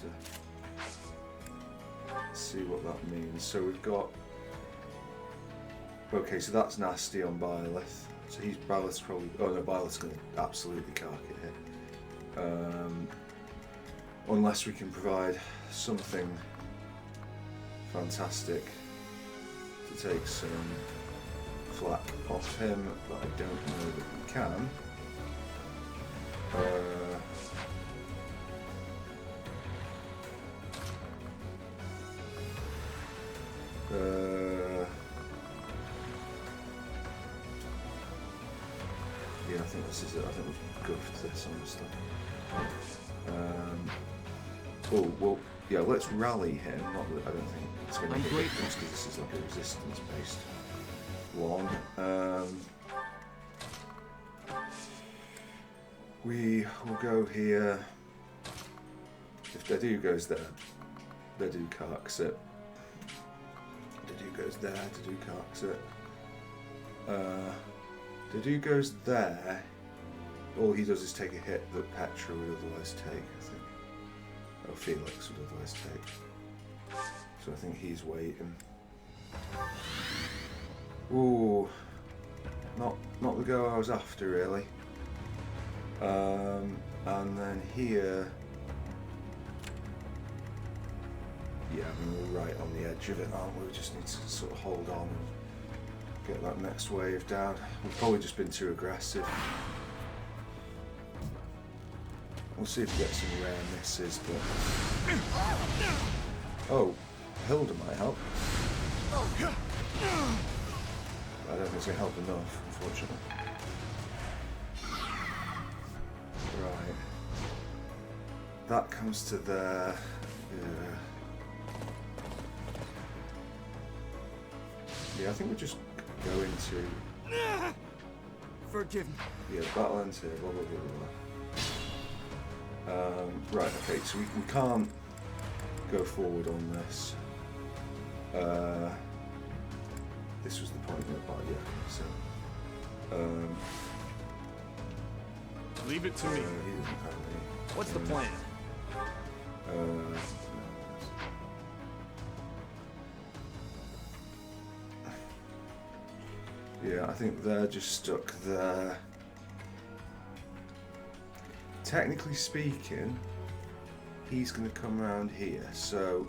to see what that means. So we've got Okay, so that's nasty on Byleth. So he's Byleth's probably. Oh no, Byleth's going to absolutely cark it here. Unless we can provide something fantastic to take some flack off him, but I don't know that we can. Yeah, I think this is it. I think we've goofed this, honestly. Oh, well, yeah, let's rally him. Not that I don't think it's going to make a difference because this is like a resistance-based one. We will go here. If Dedu goes there, Dedu carks it. Dedu goes there, Dedu carks it. Dedu goes there. All he does is take a hit that Petra would otherwise take, I think. Or Felix would otherwise take. So I think he's waiting. Ooh. Not the go I was after, really. And then here... Yeah, I mean, we're right on the edge of it, aren't we? We just need to sort of hold on and get that next wave down. We've probably just been too aggressive. We'll see if we get some rare misses, but... Oh, Hilda might help. I don't think it's going to help enough, unfortunately. Right. That comes to there. Yeah, I think we just go into... Forgive me. Yeah, battle ends here, blah blah blah blah. Right, okay, so we can't go forward on this. This was the point where, yeah, so... Leave it to me. He doesn't have any. What's the plan? Yeah, I think they're just stuck there. Technically speaking, he's going to come around here, so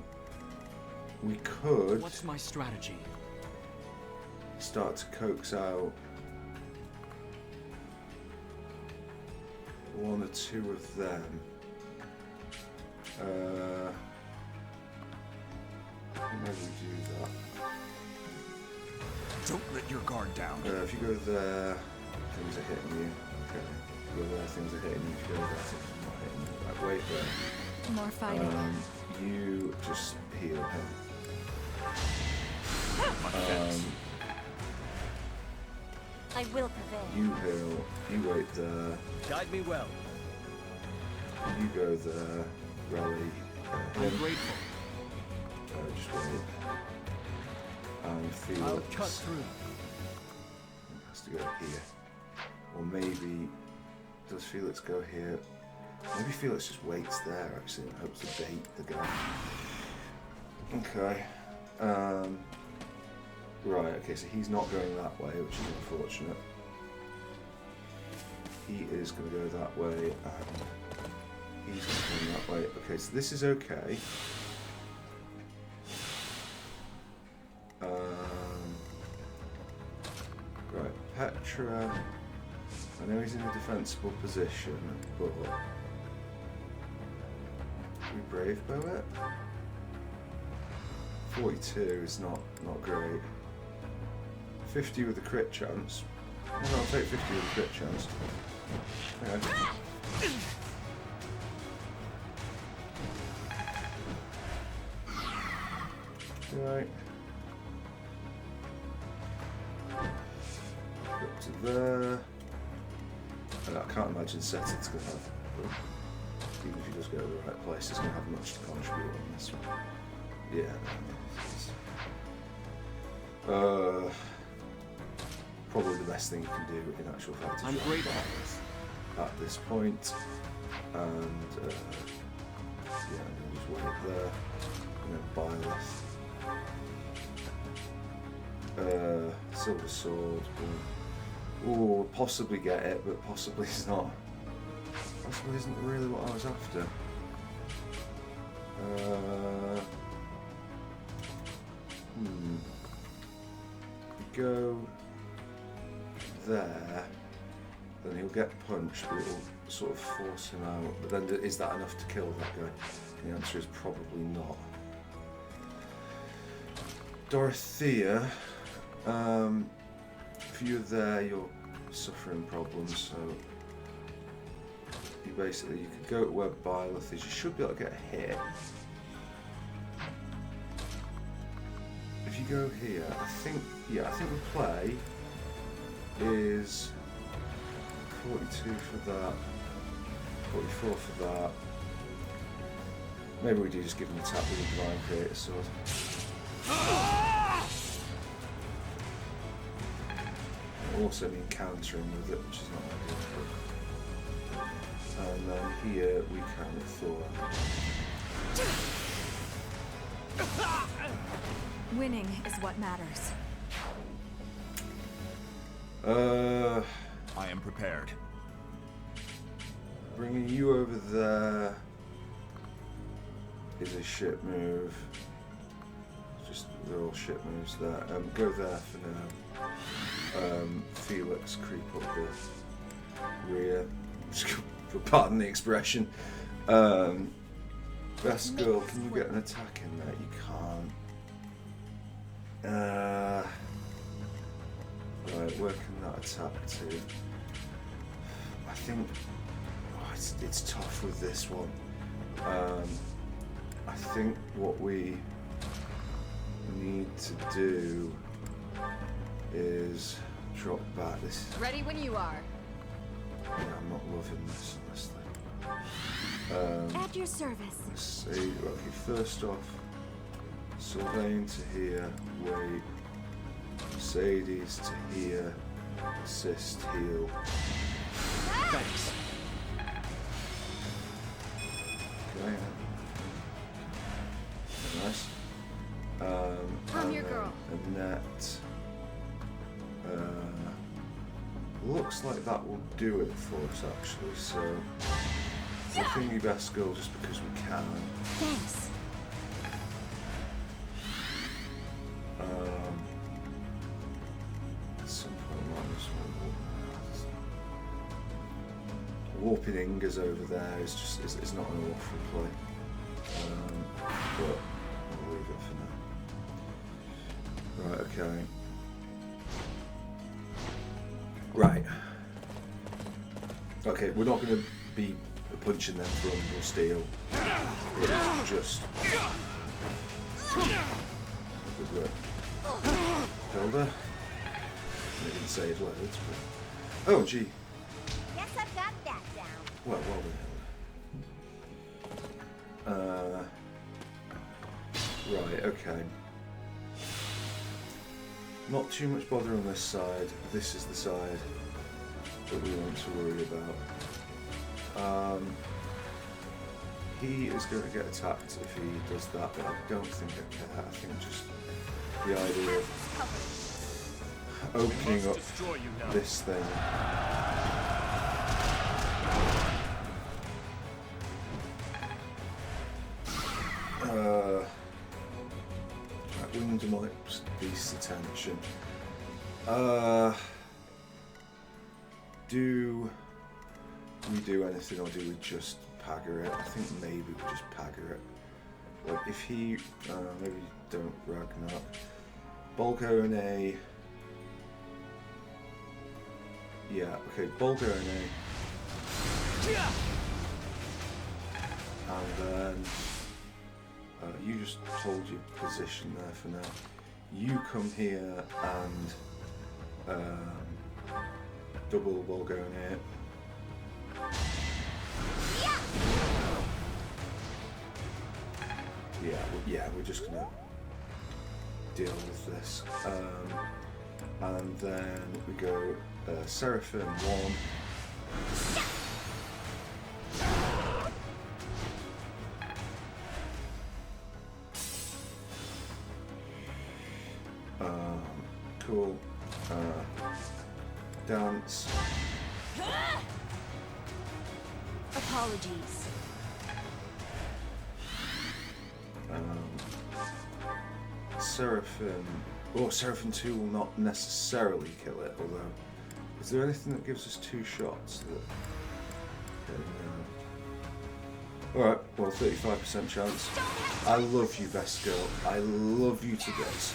we could... What's my strategy? Start to coax out one or two of them. Maybe we do that. Don't let your guard down. If you go there, things are hitting you. Okay. If you go there, things are hitting you. If you go there, things are not hitting you. Right, wait there. More fighting. You just heal him. I will prevail. You heal. You wait there. Guide me well. You go there. Rally. I'm grateful. Just wait. And Felix I'll cut through. has to go here. Or maybe... Does Felix go here? Maybe Felix just waits there, actually, and hopes to bait the guy. Okay. Right, okay, so he's not going that way, which is unfortunate. He is going to go that way, and he's going to go that way. Okay, so this is okay. Right, Petra. I know he's in a defensible position, but we brave bow it. 42 is not great. 50 with a crit chance. Well, I'll take 50 with a crit chance. Okay. Right. Up to there. I can't imagine Setid's going to have, even if he does go to the right place, he's going to have much to contribute on this one. Yeah. Probably the best thing you can do in actual fact is run back at this point, and yeah, I'm going to just wait there, and then Byleth. Silver sword. We'll possibly get it, but possibly it's not. Possibly isn't really what I was after. Go there, then he'll get punched, but it'll sort of force him out. But then, is that enough to kill that guy? And the answer is probably not. Dorothea, if you're there, you're suffering problems, so you basically, you could go to where Byleth is. You should be able to get a hit. If you go here, I think the play is 42 for that, 44 for that. Maybe we do just give him a tap with the Divine Creator Sword. I'll also be countering with it, which is not ideal. And then here we can Thor. Winning is what matters. I am prepared. Bringing you over there is a shit move. Just they're all shit moves there. Go there for now. Felix, creep up the rear. Pardon the expression. Best girl, can you get an attack in there? You can't. Right, where can that attack to? I think it's tough with this one. I think what we need to do is drop back. This. Ready when you are. Yeah, I'm not loving this, honestly. At your service. Let's see. Okay, first off, Sylvain to here, wait. Mercedes to here, assist, heal. Thanks. Okay. Nice. I'm your girl. Annette. Looks like that will do it for us, actually. So, I think we best go just because we can. Thanks. At some point, I just want warping Inga's over there is just is not an awful play. But I'll leave it for now. Right, okay. Right. Okay, we're not going to be punching them from or steel. It's just good work. Hilda. They didn't save loads, but oh gee. Guess I've got that down. Well done, Hilda. Right, okay. Not too much bother on this side. This is the side that we want to worry about. He is going to get attacked if he does that, but I don't think I care. I think just the idea of opening up this thing. That wind might beast's attention. Do we do anything or do we just pagger it? I think maybe we just pagger it. Like if he maybe don't Ragnarok. Bolgone. Yeah, okay, Bolgone. And then you just hold your position there for now. You come here and double Bolgone. Yeah, we're just gonna deal with this. And then we go Seraphim 1. dance. Apologies. Seraphim. Oh, Seraphim 2 will not necessarily kill it, although. Is there anything that gives us 2 shots? That... Okay, no. Alright, well, 35% chance. I love you, best girl. I love you to bits.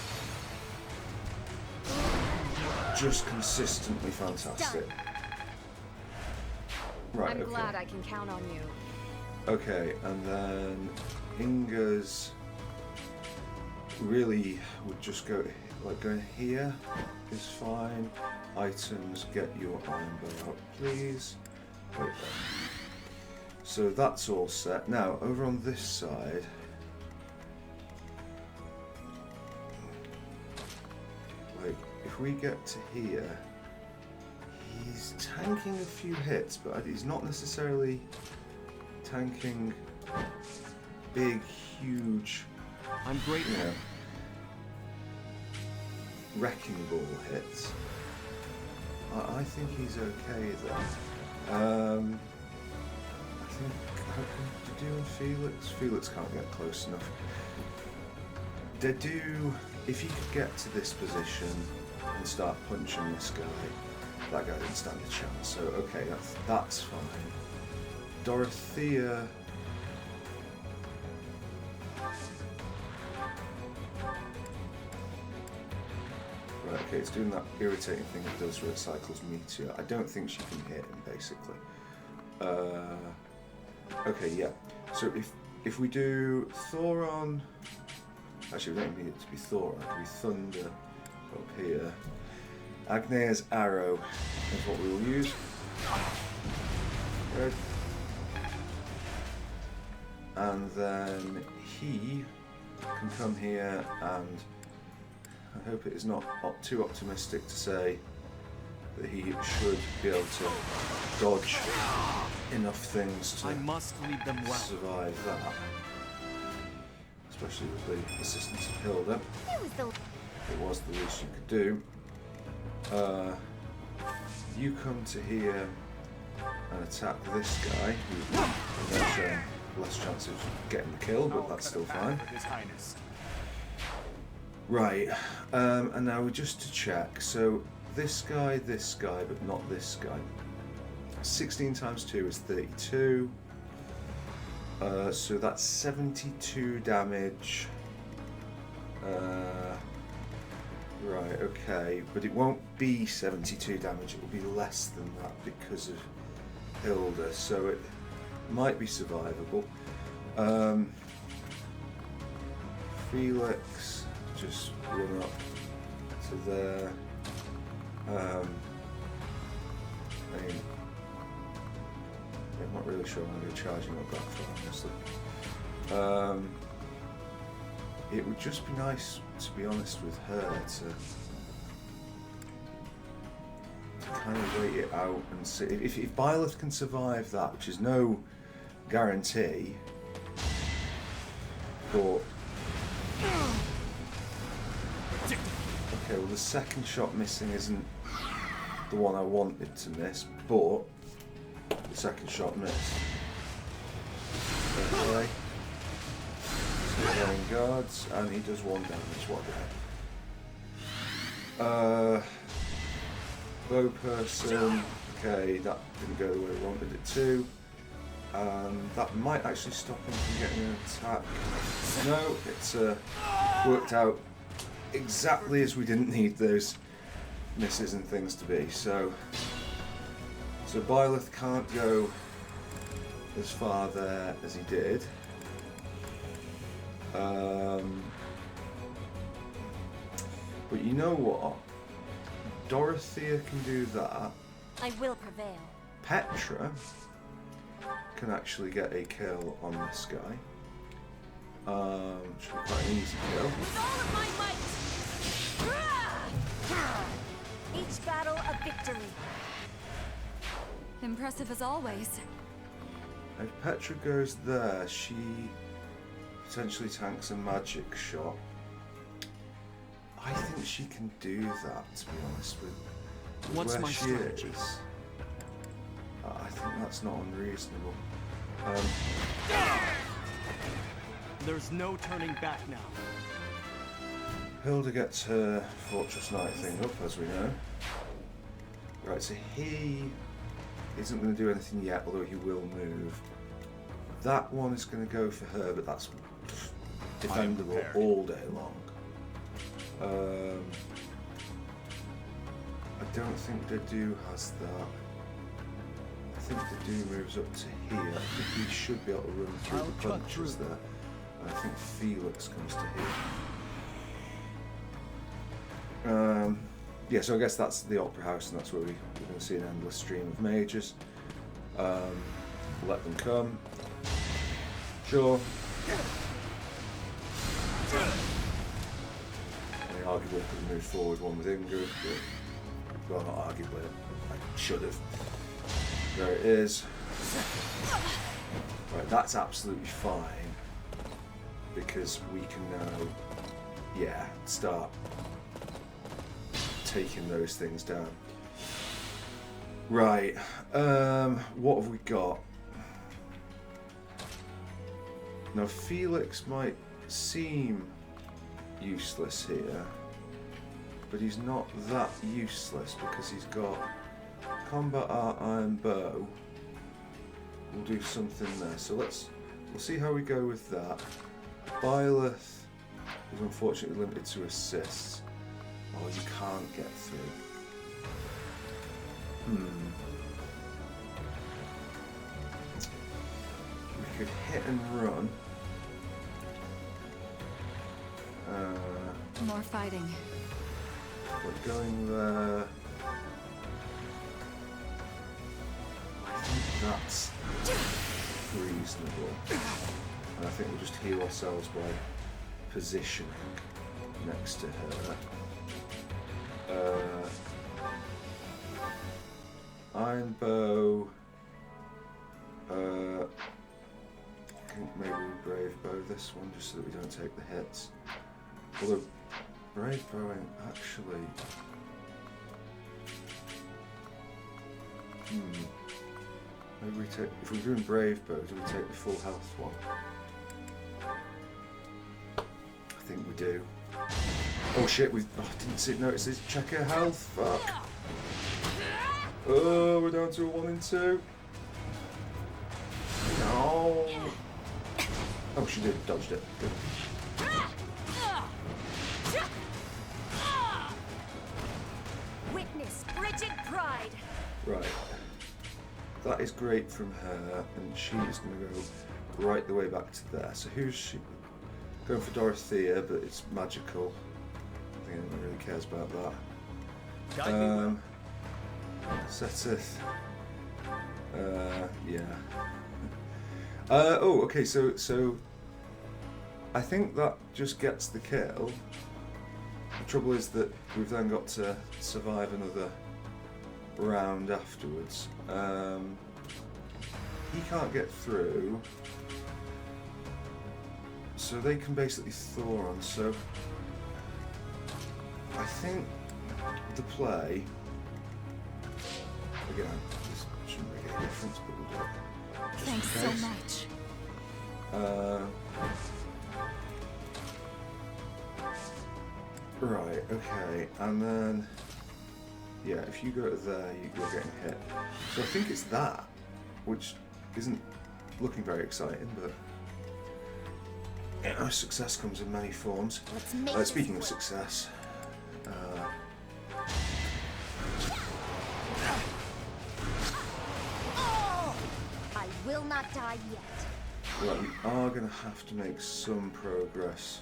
Just consistently fantastic. Right, I'm okay. glad I can count on you. Okay, and then Inga's really would just go like going here is fine. Items, get your iron bow out, please. Wait there. So that's all set. Now over on this side, like if we get to here, he's tanking a few hits, but he's not necessarily tanking big, huge, I'm grateful. you know, wrecking ball hits. I think he's okay though. I think Dedue and Felix. Felix can't get close enough. Dedue, if he could get to this position and start punching this guy, that guy didn't stand a chance. So okay, that's fine. Dorothea. Right, okay, it's doing that irritating thing it does where it cycles meteor. I don't think she can hit him, basically. Okay, yeah. So if we do Thoron... Actually, we don't need it to be Thoron. It could be Thunder up here. Agnea's arrow is what we will use. Red. And then he can come here, and I hope it is not too optimistic to say that he should be able to dodge enough things to I must lead them well. survive that. Especially with the assistance of Hilda. It was the least you could do. You come to here and attack this guy, who has less chance of getting the kill, but that's still fine. Right, and now just to check, so this guy, but not this guy. 16 times 2 is 32. So that's 72 damage. Right, okay, but it won't be 72 damage, it will be less than that because of Hilda, so it might be survivable. Felix, just run up to there. I mean, I'm not really sure I'm going to be charging up that far, honestly. It would just be nice, to be honest with her, to kind of wait it out and see. If Byleth can survive that, which is no guarantee, but... Okay, well the second shot missing isn't the one I wanted to miss, but the second shot missed. Okay. Throwing guards, and he does 1 damage. What the heck? Bow person. Okay, that didn't go the way we wanted it to. That might actually stop him from getting an attack. No, it's worked out exactly as we didn't need those misses and things to be. So Byleth can't go as far there as he did. But you know what? Dorothea can do that. I will prevail. Petra can actually get a kill on this guy. Which will be quite an easy kill. With all of my might! Each battle a victory. Impressive as always. If Petra goes there, she potentially tanks a magic shot. I think she can do that, to be honest with What's where my she strategy? is, I think that's not unreasonable. There's no turning back now. Hilda gets her Fortress Knight thing up, as we know. Right, so he isn't going to do anything yet, although he will move. That one is going to go for her, but that's defendable all day long. I don't think Dedu has that. I think Dedu moves up to here. I think he should be able to run through the punches there. And I think Felix comes to here. Yeah, so I guess that's the Opera House, and that's where we're going to see an endless stream of mages. Let them come. Sure. I arguably could have moved forward one with Ingrid, but, well, not arguably, I should have. There it is. Right, that's absolutely fine, because we can now, yeah, start taking those things down. Right, what have we got? Now Felix might seem useless here, but he's not that useless because he's got Combat Art Iron Bow. We'll do something there. So we'll see how we go with that. Byleth is unfortunately limited to assists. Oh, you can't get through. We could hit and run. More fighting. We're going there. I think that's reasonable. And I think we'll just heal ourselves by positioning next to her. Iron Bow. I think maybe we Brave Bow this one just so that we don't take the hits. Although Brave Bow ain't actually. Maybe we take. If we're doing Brave Bow, do we take the full health one? I think we do. Oh shit! Didn't notice this. Check her health. Fuck. Oh, we're down to a 1 and 2. No. Oh, she did. Dodged it. Good. Witness frigid pride. Right. That is great from her, and she's going to go right the way back to there. So who's she? Going for Dorothea, but it's magical. I don't think anyone really cares about that. Seteth. Yeah. Oh, okay. So I think that just gets the kill. The trouble is that we've then got to survive another round afterwards. He can't get through, so they can basically Thor on. So I think the play, again, this shouldn't make any difference, but we'll do it. Thanks so much. Right, okay, and then, yeah, if you go to there, you're getting hit. So I think it's that, which isn't looking very exciting, but you know, success comes in many forms. Speaking of success, I will not die yet. right, we are going to have to make some progress.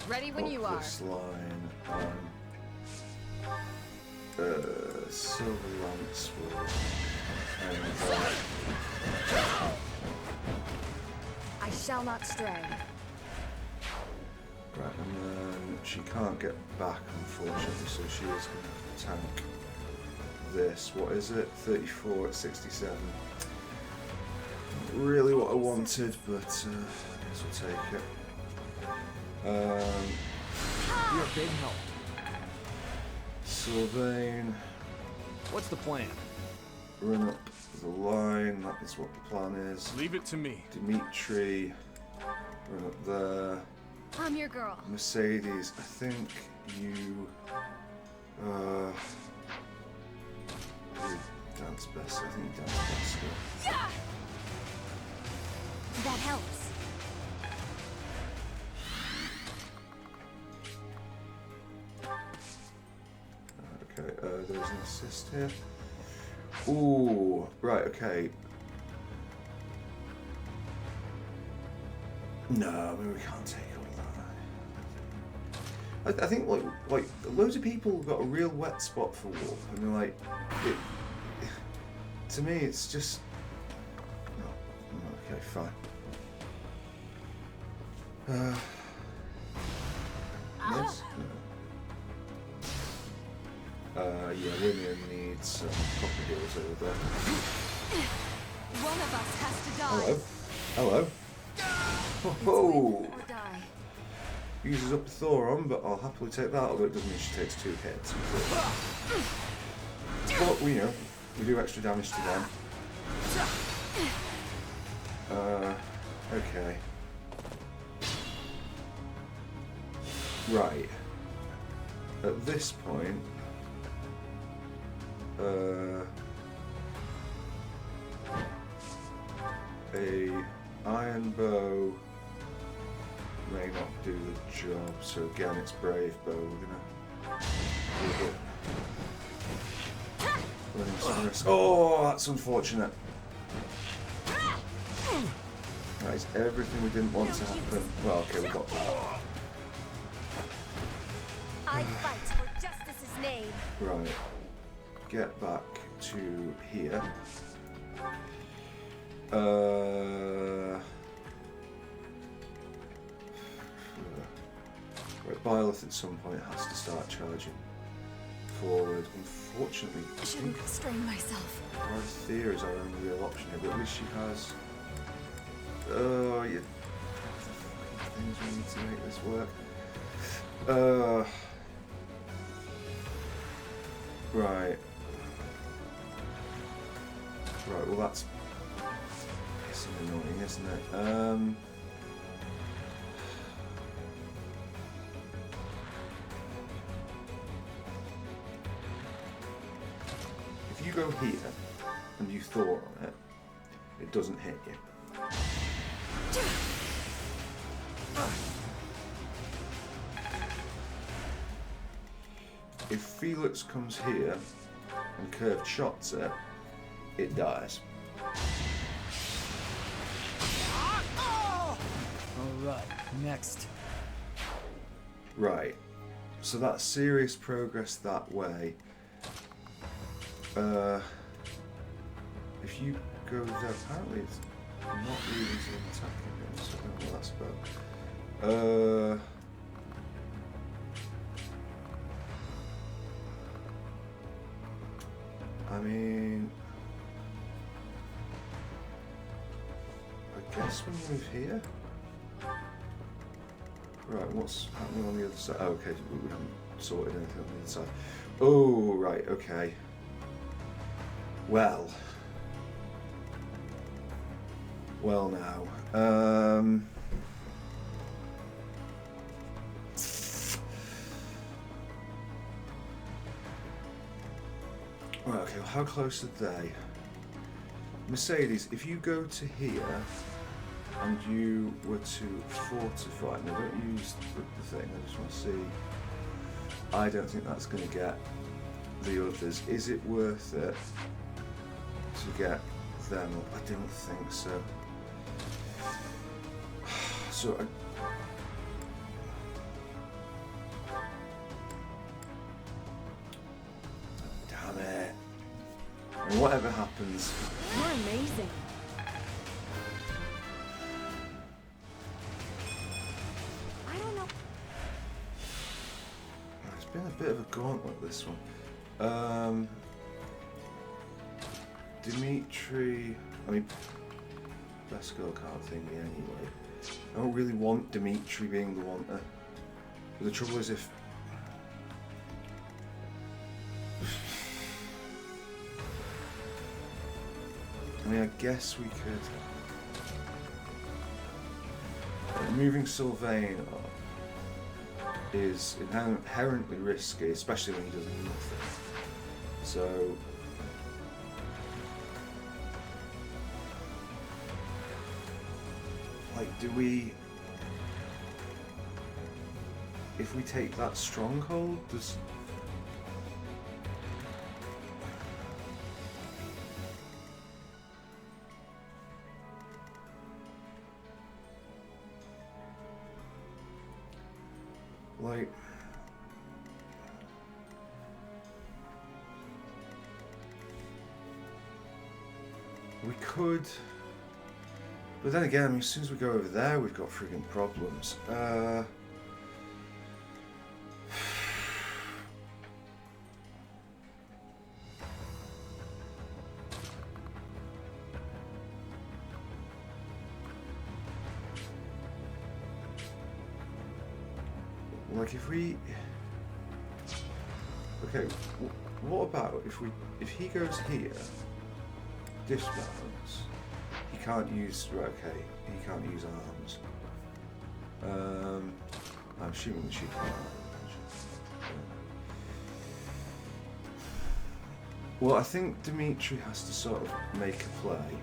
Ready when you are. This line, Silver Lance will, and I shall not stray. right, and then she can't get back, unfortunately, so she is going to have to tank this. What is it? 34 at 67. Not really what I wanted, but I guess we'll take it. You're a big help. Sylvain. What's the plan? Run up the line, that is what the plan is. Leave it to me. Dimitri, run up there. I'm your girl. Mercedes, I think you dance best. I think you dance best. Yeah! That helps. Okay, there's an assist here. Ooh, right, okay. No, I mean, we can't take all that. I think like loads of people have got a real wet spot for warp, and they're like, to me, it's just. No, okay, fine. Yes. Yeah, William needs some proper heals over there. One of us has to die. Hello. Oh! Or die. Uses up a Thoron, but I'll happily take that, although it doesn't mean she takes 2 hits. But we do extra damage to them. Okay. Right. At this point, a iron bow may not do the job, so again it's brave bow. We're gonna running some risk. Oh, that's unfortunate. That is everything we didn't want to happen. Well, okay, we got that. I fight for justice's name. Right. Get back to here. Right, Byleth at some point has to start charging forward. Unfortunately, I Shouldn't think strain myself. Dorothea is our only real option here, but at least she has. Oh, yeah. Things we need to make this work. Right. Right, well that's annoying, isn't it? If you go here and you Thor on it, it doesn't hit you. If Felix comes here and curved shots it, it dies. Alright, next. Right. So that's serious progress that way. If you go there, apparently it's not really attacking him, so I don't know what that's about. I mean, I guess when you move here. Right, what's happening on the other side? Oh, okay, we haven't sorted anything on the other side. Oh, right, okay. Well now. Right, okay, well, how close are they? Mercedes, if you go to here and you were to fortify, now don't use the thing, I just want to see. I don't think that's going to get the others. Is it worth it to get them up? I don't think so. So damn it. And whatever happens. You're amazing. I don't know. It's been a bit of a gauntlet, this one. Dimitri, I mean, best girl card thingy anyway. I don't really want Dimitri being the one to. But the trouble is if I mean, I guess we could... moving Sylvain up is inherently risky, especially when he does nothing. So... like, do we... if we take that stronghold, does... like... we could... but then again, I mean, as soon as we go over there, we've got friggin' problems. Like if we... okay, what about if he goes here, dismounts, he can't use... right, okay, he can't use arms. I'm assuming that she can't. Well, I think Dimitri has to sort of make a play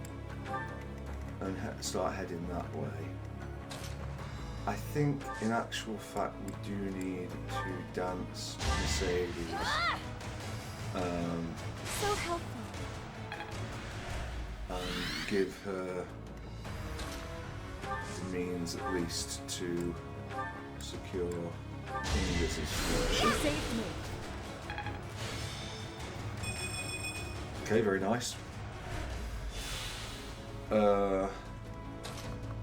and start heading that way. I think, in actual fact, we do need to dance Mercedes. So helpful. And give her the means, at least, to secure Inga's She situation. saved me. Okay, very nice.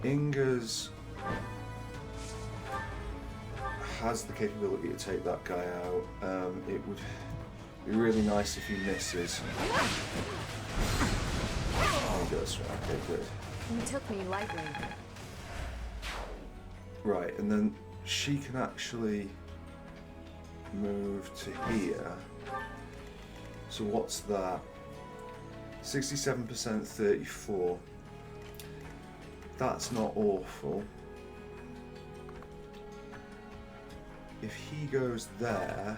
Inga's has the capability to take that guy out. It would be really nice if he misses. Oh, he does. Okay, good. You took me lightly. Right, and then she can actually move to here. So what's that? 67%, 34. That's not awful. If he goes there,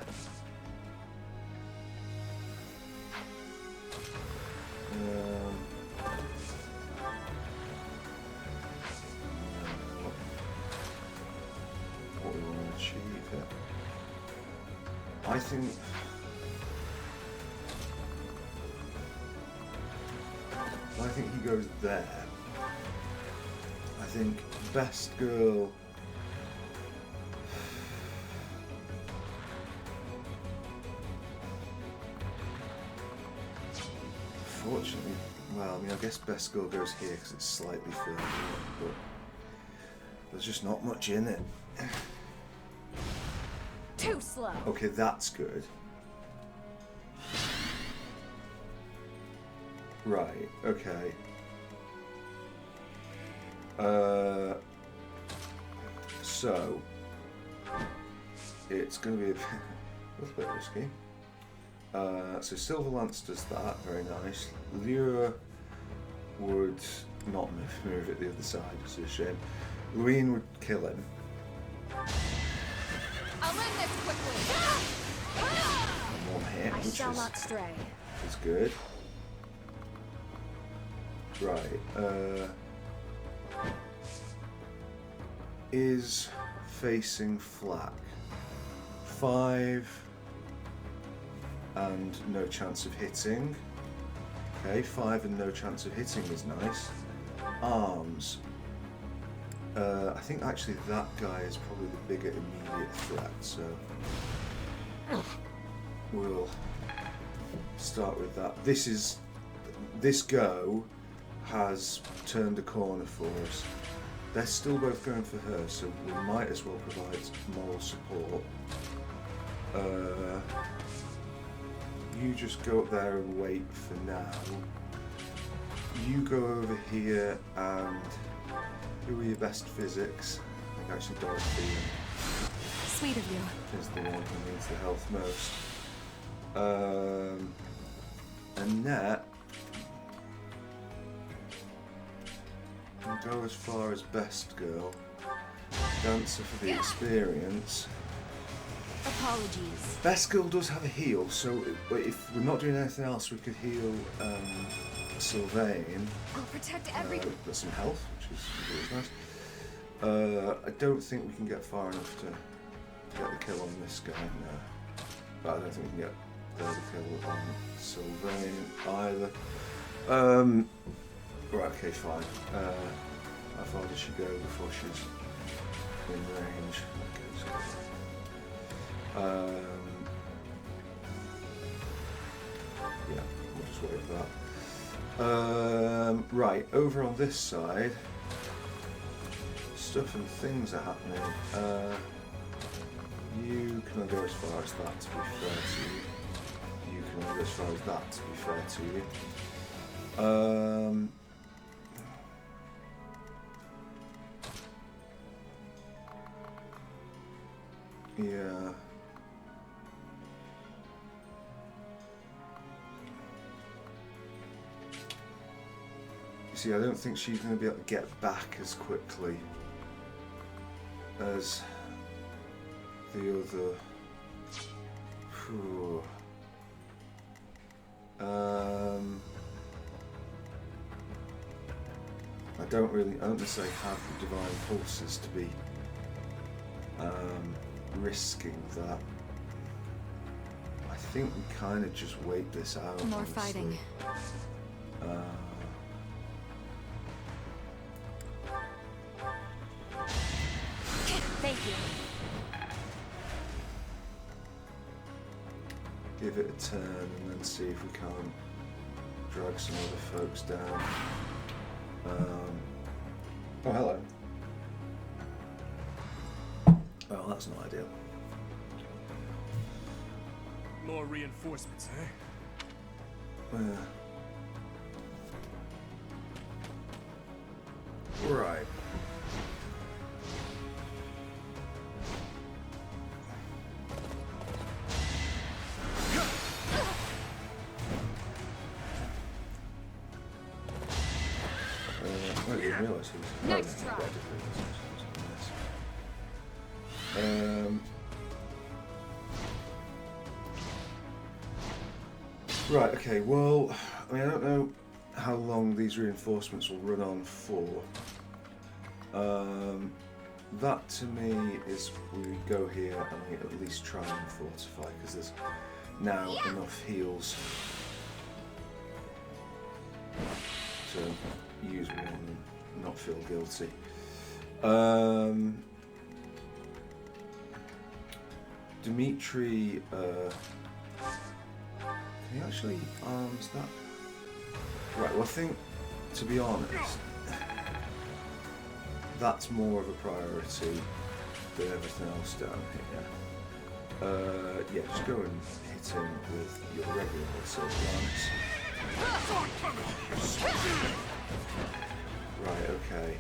what we want to achieve here. I think he goes there. I think best girl. Fortunately, well, I mean, I guess best girl goes here because it's slightly further, but there's just not much in it. Too slow. Okay, that's good. Right, okay. So it's going to be a little bit risky. So Silver Lance does that, very nice. Lure would not move it the other side, it's a shame. Luine would kill him. I'll end this quickly. One hit, I which shall not stray. is good. Right, is facing flak. 5 and no chance of hitting. Okay, 5 and no chance of hitting is nice. Arms. I think actually that guy is probably the bigger immediate threat, so we'll start with that. This go has turned a corner for us. They're still both going for her, so we might as well provide moral support. You just go up there and wait for now. You go over here and who are your best physics? I think actually Dorothy Sweet of you. is the one who needs the health most. Annette can go as far as best girl. Dancer for the experience. Apologies. Best girl does have a heal, so if we're not doing anything else, we could heal Sylvain. I'll protect everyone. Got some health, which is nice. I don't think we can get far enough to get the kill on this guy now. But I don't think we can get the kill on Sylvain either. Right, okay, fine. How far does she go before she's in range? Okay, so, yeah, we'll just wait for that. Right, over on this side, stuff and things are happening. You can only go as far as that, to be fair to you. You can only go as far as that, to be fair to you. Yeah. You see, I don't think she's going to be able to get back as quickly as the other. Whew. I don't necessarily have the divine pulses to be risking that. I think we kind of just wait this out. More honestly. fighting. Thank you. Give it a turn and then see if we can't drag some other folks down. Oh, hello. Oh, that's not ideal. More reinforcements, eh? Right. I didn't realise he was. Next no, try. I didn't realise. Right, okay, well, I mean, I don't know how long these reinforcements will run on for. That to me is we go here and we at least try and fortify, because there's now enough heals to use one and not feel guilty. Dimitri, can he actually arms that? Right, well I think, to be honest, that's more of a priority than everything else down here. Yeah, just go and hit him with your regular silver lance. Right, okay.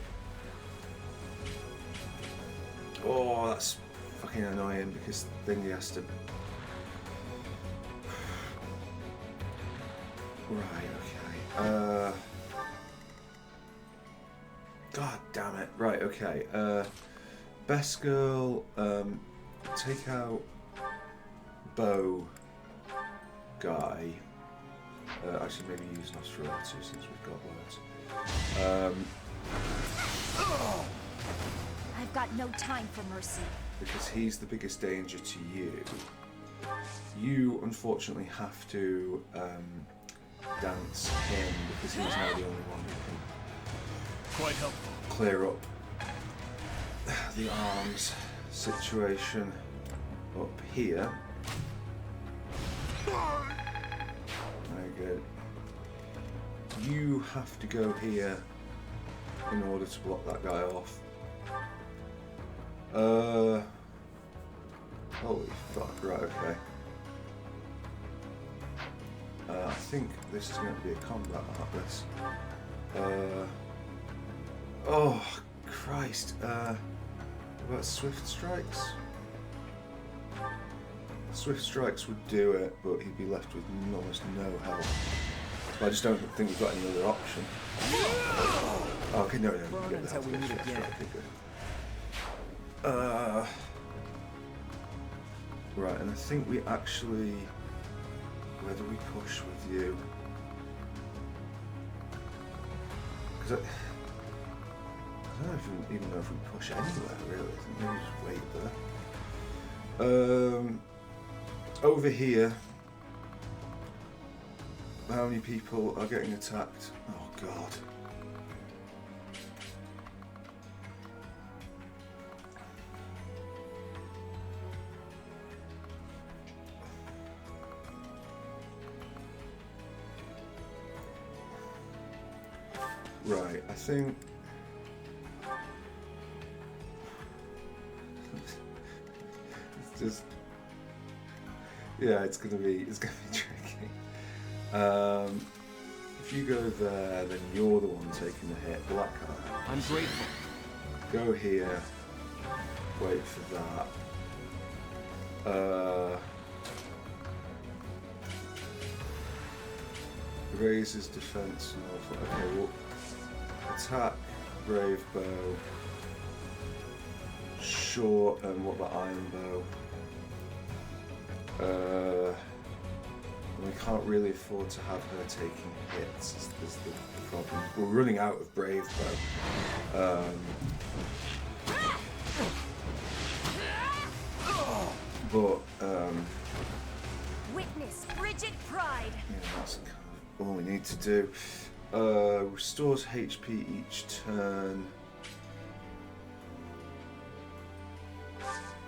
Oh, that's fucking annoying because then he has to. Right, okay. God damn it. Right, okay. Best girl, take out bow guy. Actually, maybe use Nosferatu since we've got words. I've got no time for mercy. Because he's the biggest danger to you. You, unfortunately, have to dance him because he's now the only one who can Quite helpful. clear up the arms situation up here. Very good. You have to go here in order to block that guy off. Holy fuck, right, okay. I think this is going to be a combat like this. Oh, Christ. What about Swift Strikes? Swift Strikes would do it, but he'd be left with almost no health. I just don't think we've got any other option. Oh, okay, no, Burn until we meet again. Okay, good. Right, and I think we actually... Where do we push with you? Because I don't even know if we push anywhere, really. I think maybe just wait there. Over here, how many people are getting attacked? Oh, God. Right, I think... it's just... Yeah, it's gonna be tricky. If you go there, then you're the one taking the hit. Well, that can't happen. I'm grateful. Go here. Wait for that. Raises defense and all that. Okay, well, attack, brave bow, short, and what about iron bow? We can't really afford to have her taking hits. Is the problem? We're running out of brave bow. Witness frigid pride. Yeah, that's kind of all we need to do. Restores HP each turn.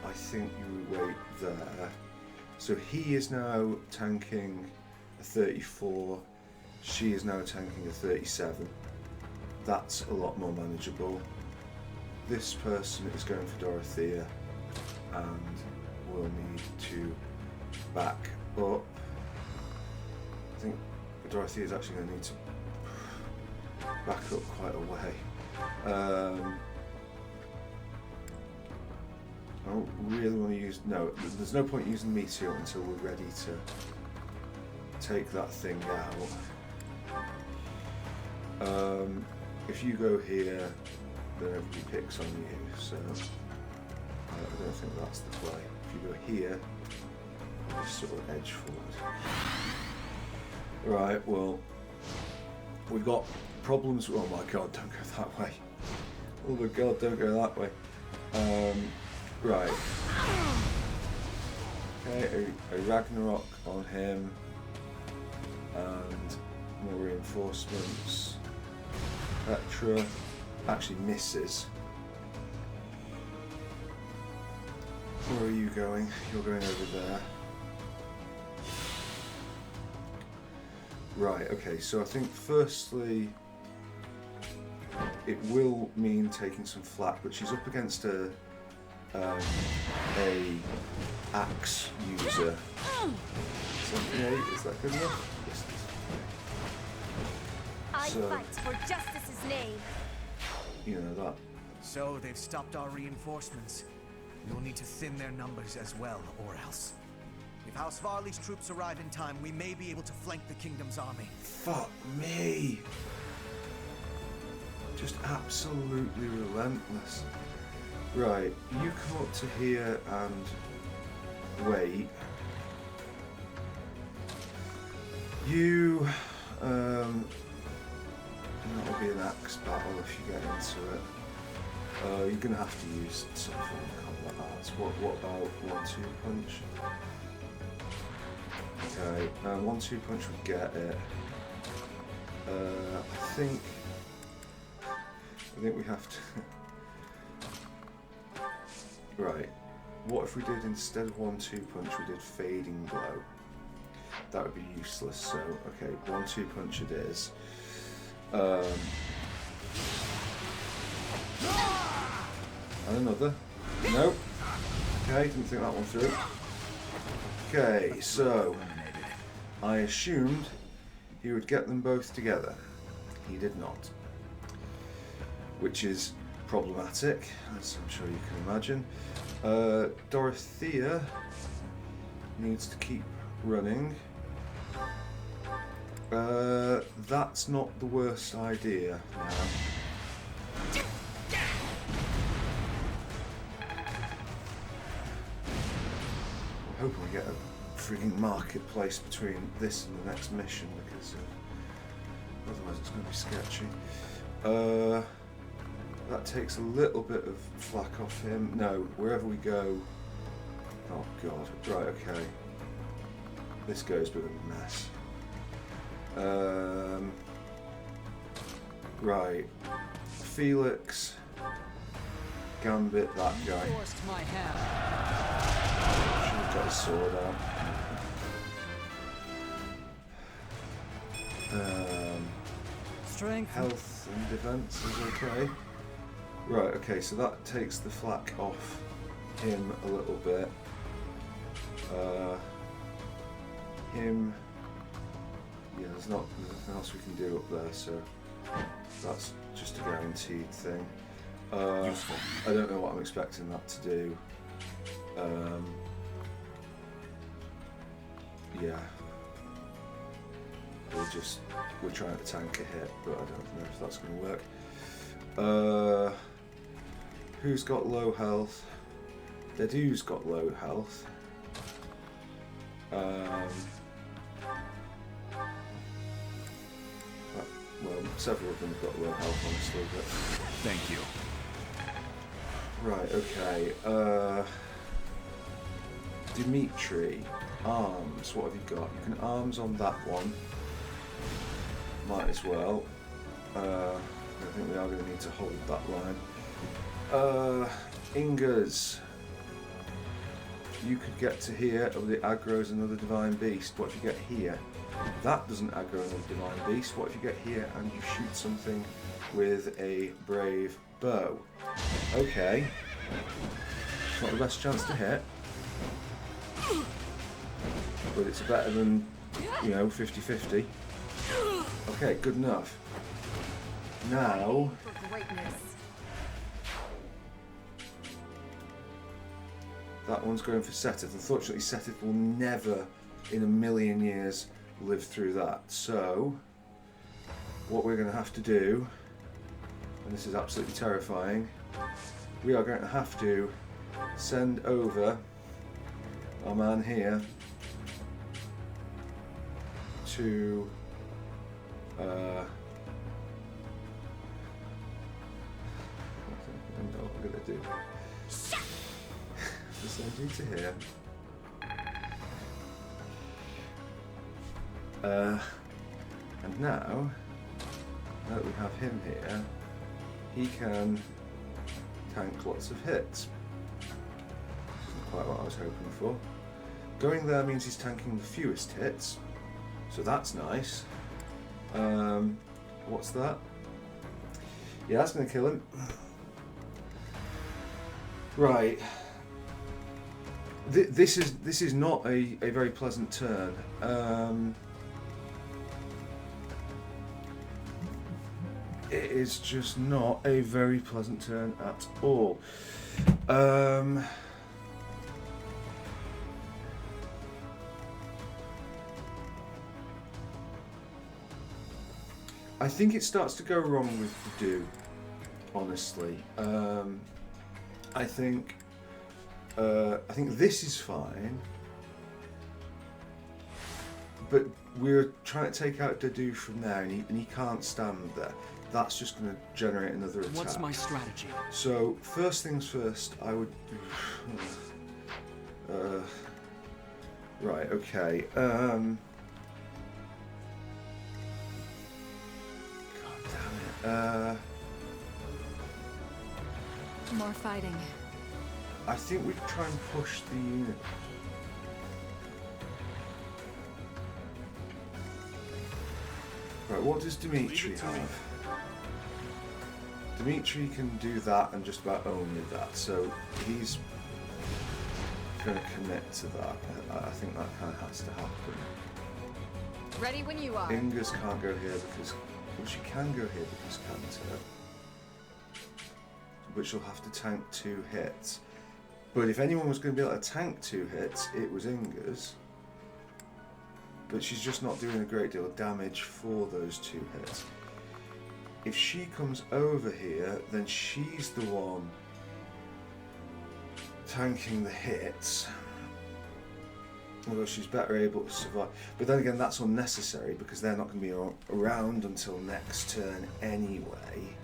I think you wait there. So he is now tanking a 34. She is now tanking a 37. That's a lot more manageable. This person is going for Dorothea and will need to back up. I think Dorothea is actually going to need to back up quite a way. I don't really want to use... No, there's no point using Meteor until we're ready to take that thing out. If you go here, then everybody picks on you, so I don't think that's the play. If you go here, just sort of edge forward. Right, well, we've got problems... Oh my god, don't go that way. Oh my god, don't go that way. Right. Okay, a Ragnarok on him. And more reinforcements. Petra actually misses. Where are you going? You're going over there. Right, okay, so I think firstly it will mean taking some flak, but she's up against a axe user. 78, is that good enough? Yes, I fight for justice's name. You know that. So they've stopped our reinforcements. We'll need to thin their numbers as well, or else. If House Varley's troops arrive in time, we may be able to flank the Kingdom's army. Fuck me! Just absolutely relentless. Right, you come up to here and wait. You, that'll be an axe battle if you get into it. You're gonna have to use some form of combat arts. What about 1-2 punch? Okay, 1-2 punch would get it. I think we have to. Right, what if we did, instead of 1-2 punch, we did fading blow? That would be useless, so, okay, 1-2 punch it is. And another. Nope. Okay, didn't think that one through. Okay, so I assumed he would get them both together. He did not. Which is problematic, as I'm sure you can imagine. Dorothea needs to keep running. That's not the worst idea now. I'm hoping we get a frigging marketplace between this and the next mission, because otherwise it's going to be sketchy. That takes a little bit of flack off him. No, wherever we go... Oh god, right, okay. This goes a bit of a mess. Right. Felix, Gambit, that guy. Forced my hand. Should have got his sword out. Strength. Health and defense is okay. Right, okay, so that takes the flack off him a little bit. Him, yeah, there's nothing else we can do up there, so that's just a guaranteed thing. I don't know what I'm expecting that to do. Yeah, we're trying to tank a hit, but I don't know if that's going to work. Who's got low health? Dedu's got low health. Well, several of them have got low health, honestly, but... Thank you. Right, okay. Dimitri, arms, what have you got? You can arms on that one. Might as well. I think we are going to need to hold that line. Ingas. You could get to here, over the aggro's another divine beast. What if you get here? That doesn't aggro another divine beast. What if you get here and you shoot something with a brave bow? Okay. It's not the best chance to hit. But it's better than, 50-50. Okay, good enough. Now... For greatness. That one's going for Seteth. Unfortunately, Seteth will never in a million years live through that. So, what we're going to have to do, and this is absolutely terrifying, we are going to have to send over our man here to I don't know what I'm going to do. To send you to here. And now that we have him here, he can tank lots of hits. Isn't quite what I was hoping for. Going there means he's tanking the fewest hits, so that's nice. What's that? Yeah, that's going to kill him. Right. This is not a very pleasant turn. It is just not a very pleasant turn at all. I think it starts to go wrong with the do, honestly. I think this is fine, but we're trying to take out Dedu from there, and he can't stand there. That's just going to generate another attack. What's my strategy? So first things first, I would. Right. Okay. God damn it. More fighting. I think we try and push the unit. Right, what does Dimitri have? Dimitri can do that and just about only that, so he's going to commit to that. I think that kind of has to happen. Ready when you are. Ingas can't go here because... Well, she can go here because Cantor. But she'll have to tank 2 hits. But if anyone was going to be able to tank 2 hits, it was Ingas. But she's just not doing a great deal of damage for those 2 hits. if she comes over here, then she's the one tanking the hits. Although she's better able to survive. But then again, that's unnecessary because they're not going to be around until next turn anyway.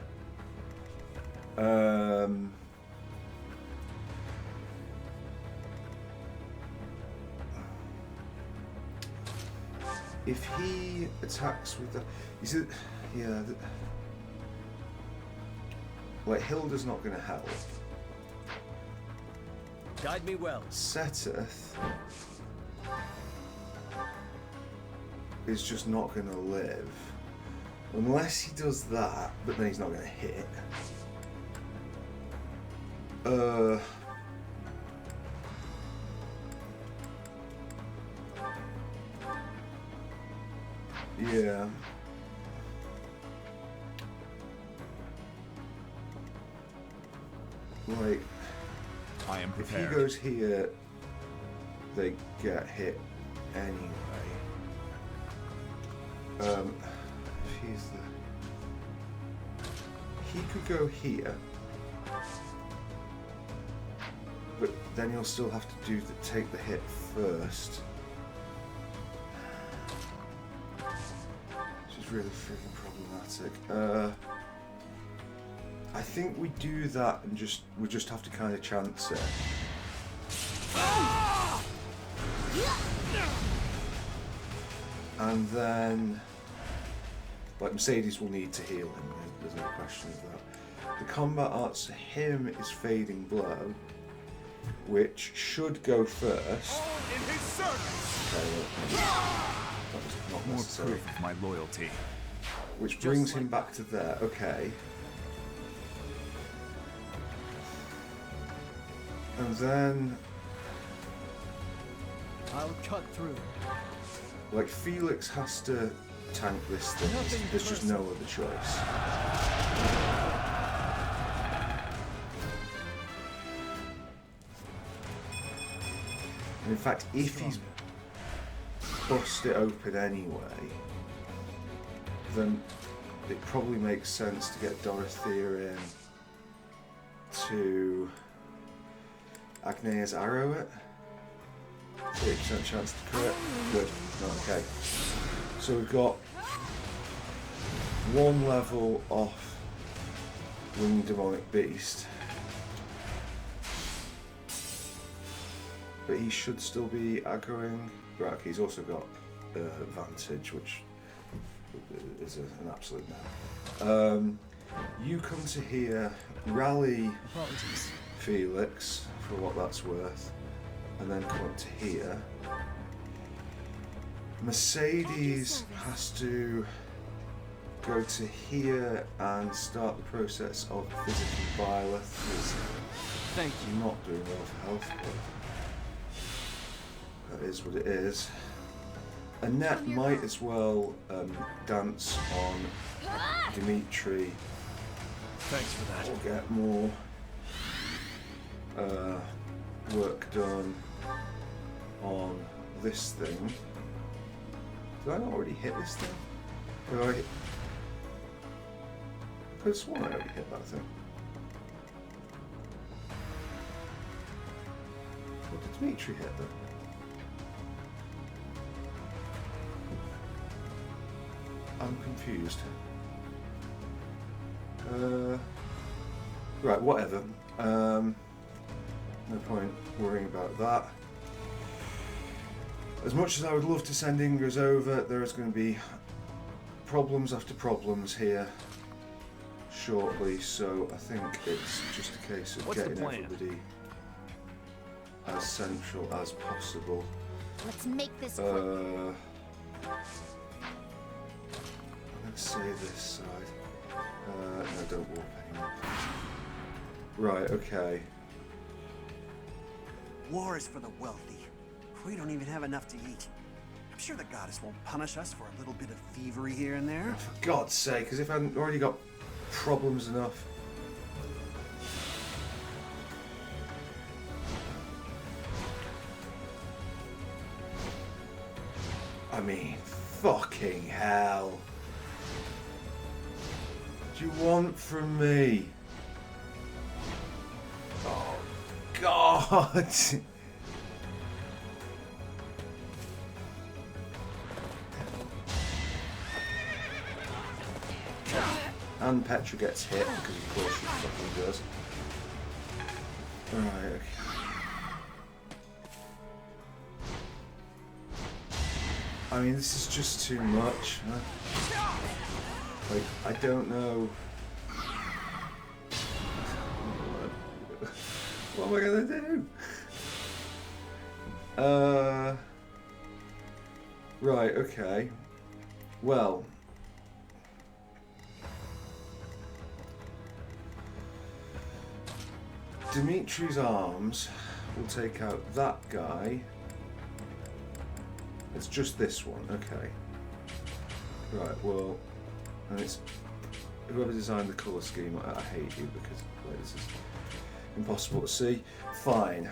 If he attacks with the... Is it... Yeah... Like, Hilda's not going to help. Guide me well. Seteth is just not going to live. Unless he does that, but then he's not going to hit. Yeah. Like, I am prepared. If he goes here, they get hit anyway. If he's the... He could go here. But then you'll still have to take the hit first. Which is really freaking problematic. I think we do that and we just have to kind of chance it. And then, like, Mercedes will need to heal him, there's no question of that. The combat arts to him is Fading Blow, which should go first. In his service. Okay, that was not necessary. More proof of my loyalty. Which brings him back to there, okay. And then... I'll cut through. Like, Felix has to tank this thing. There's just no other choice. And in fact, if he's bust it open anyway, then it probably makes sense to get Dorothea in to Agnea's arrow it. 30% chance to crit. Good. Okay. So we've got one level off Winged Demonic Beast. But he should still be aggroing. Right, okay, he's also got advantage, which is an absolute no. You come to here, rally Felix for what that's worth, and then come up to here. Mercedes has to go to here and start the process of visiting Byleth. Thank you. Not doing well for health, but that is what it is. Annette might as well dance on Dimitri. Thanks for that. Or get more work done on this thing. Did I not already hit this thing? Did I could have sworn I already hit that thing. What did Dimitri hit then? I'm confused. Right, whatever. No point worrying about that. As much as I would love to send Ingers over, there is going to be problems after problems here shortly, so I think it's just a case of getting everybody as central as possible. Let's make this quick. Let's say this side. No, don't warp anymore. Right, okay. War is for the wealthy. We don't even have enough to eat. I'm sure the goddess won't punish us for a little bit of thievery here and there. For God's sake, because if I hadn't already got problems enough. I mean, fucking hell. do you want from me? Oh, God! And Petra gets hit, because of course she fucking does. Right, okay. I mean, this is just too much. Huh? Like, I don't know. What am I gonna do? Right, okay. Well. Dimitri's arms will take out that guy. It's just this one, okay. Right, well, and it's whoever designed the colour scheme. I hate you because like, this is impossible to see. Fine.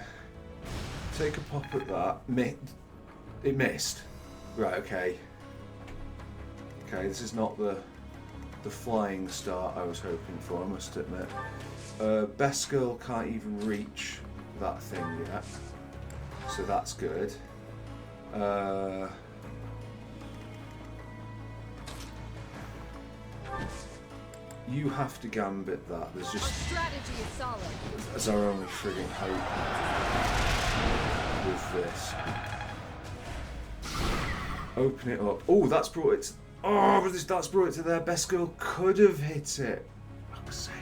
Take a pop at that. It missed. Right, okay. Okay, this is not the flying start I was hoping for, I must admit. Best Girl can't even reach that thing yet, so that's good. You have to gambit that. There's just strategy is solid. That's our only frigging hope with this. Open it up. Oh, that's brought it. Oh, that's brought it to there. Best Girl could have hit it. For fuck's sake.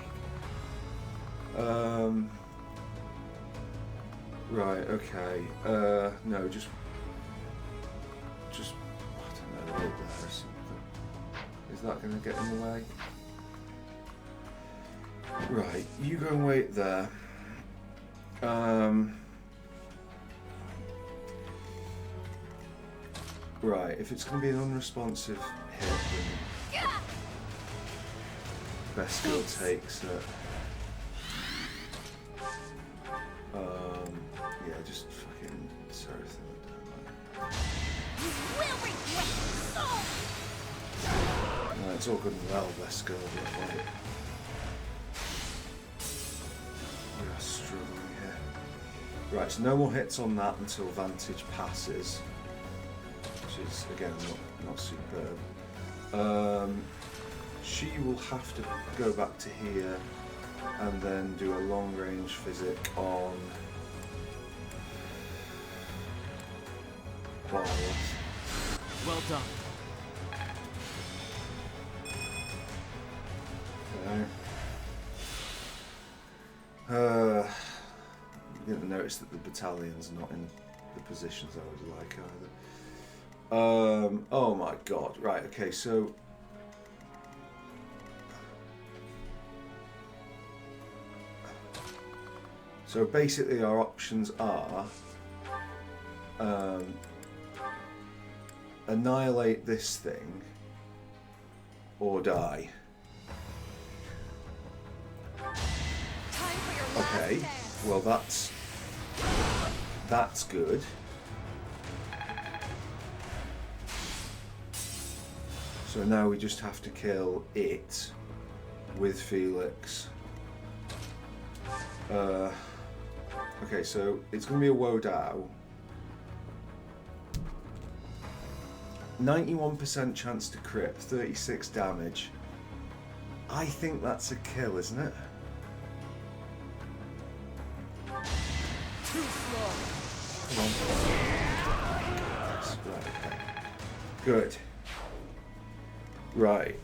Right, okay. No, just I don't know, wait there or something. Is that going to get in the way? Right, you go and wait there. Right, if it's going to be an unresponsive hit, then Best Girl takes it. Yeah, just fucking throw everything down there. You will regret so. No, it's all good and well, Best Girl, but like, we are struggling here. Right, so no more hits on that until Vantage passes, which is again not superb. She will have to go back to here and then do a long range physic on Violet. Well done. Okay. You didn't notice that the battalion's not in the positions I would like either. Oh my god. Right, okay, so basically our options are annihilate this thing or die. Okay, well that's good. So now we just have to kill it with Felix. Okay, so it's going to be a Wodao. 91% chance to crit, 36 damage. I think that's a kill, isn't it? Too slow. Come on. Right, okay. Good. Right.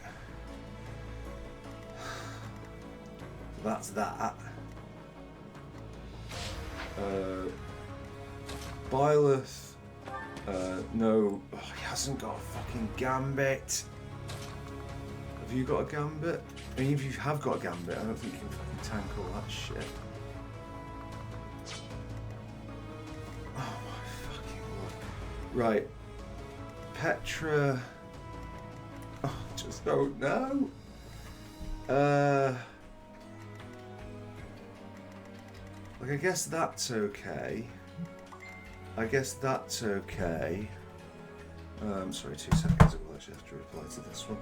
That's that. Byleth. No. Oh, he hasn't got a fucking gambit. Have you got a gambit? I mean, if you have got a gambit, I don't think you can fucking tank all that shit. Oh my fucking lord. Right. Petra. Oh, I just don't know. Like, I guess that's okay. Sorry, 2 seconds. I will actually have to reply to this one.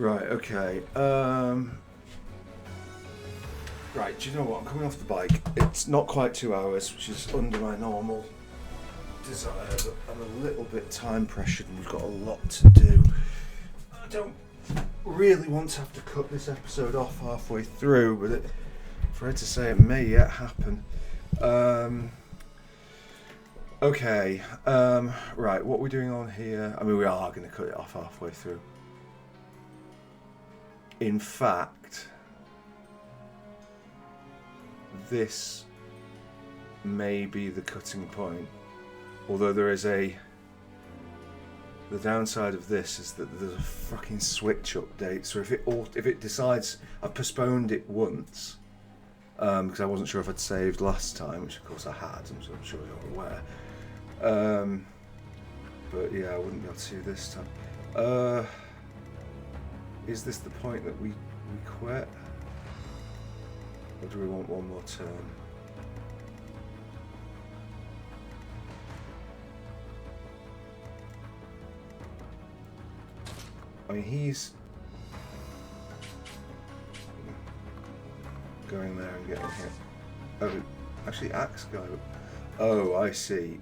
Right, okay. Right, do you know what? I'm coming off the bike. It's not quite 2 hours, which is under my normal desire, but I'm a little bit time pressured and we've got a lot to do. I don't really want to have to cut this episode off halfway through, but for it to say it may yet happen. Okay, right, what are we doing on here? I mean, we are going to cut it off halfway through. In fact, this may be the cutting point. Although the downside of this is that there's a fucking Switch update. So if it decides, I've postponed it once because I wasn't sure if I'd saved last time, which of course I had. I'm sure you're aware. But yeah, I wouldn't be able to see this time. Is this the point that we quit? Or do we want one more turn? I mean, he's going there and getting hit. Oh, actually, Axe Guy. Oh, I see.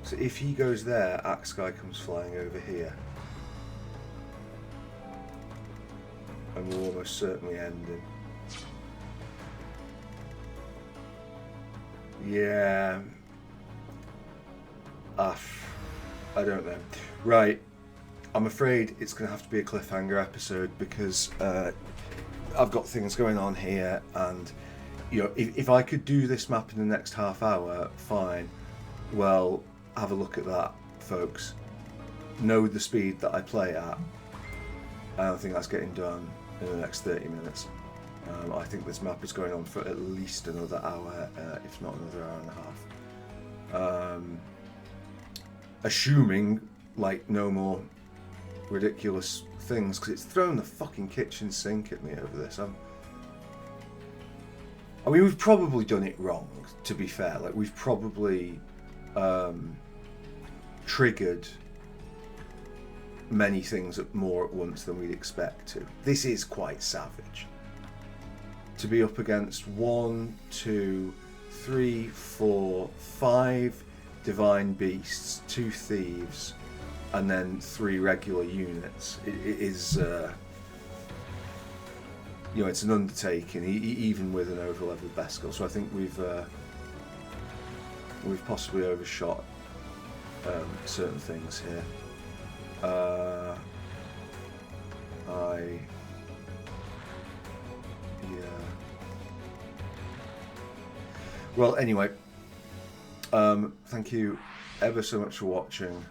So if he goes there, Axe Guy comes flying over here. And will almost certainly end him. Yeah. I don't know. Right. I'm afraid it's going to have to be a cliffhanger episode because I've got things going on here, and you know, if I could do this map in the next half hour, fine. Well, have a look at that, folks. Know the speed that I play at. I don't think that's getting done in the next 30 minutes. I think this map is going on for at least another hour, if not another hour and a half. Assuming, like, no more ridiculous things, because it's thrown the fucking kitchen sink at me over this. I mean, we've probably done it wrong, to be fair. Like, we've probably triggered many things more at once than we'd expect to. This is quite savage. To be up against 1, 2, 3, 4, 5 divine beasts, 2 thieves, and then 3 regular units. It is, you know, it's an undertaking, even with an over-leveled Beskil. So I think we've possibly overshot certain things here. Well, anyway, thank you ever so much for watching,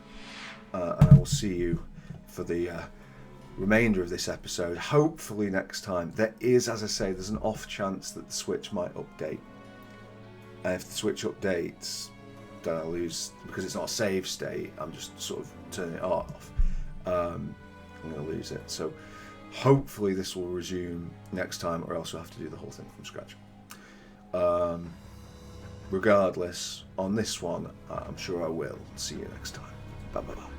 and I will see you for the remainder of this episode. Hopefully next time. There is, as I say, there's an off chance that the Switch might update, and if the Switch updates, then I lose, because it's not a save state, I'm just sort of turning it off. I'm going to lose it. So hopefully this will resume next time, or else we'll have to do the whole thing from scratch. Regardless, on this one, I'm sure I will. See you next time. Bye bye bye.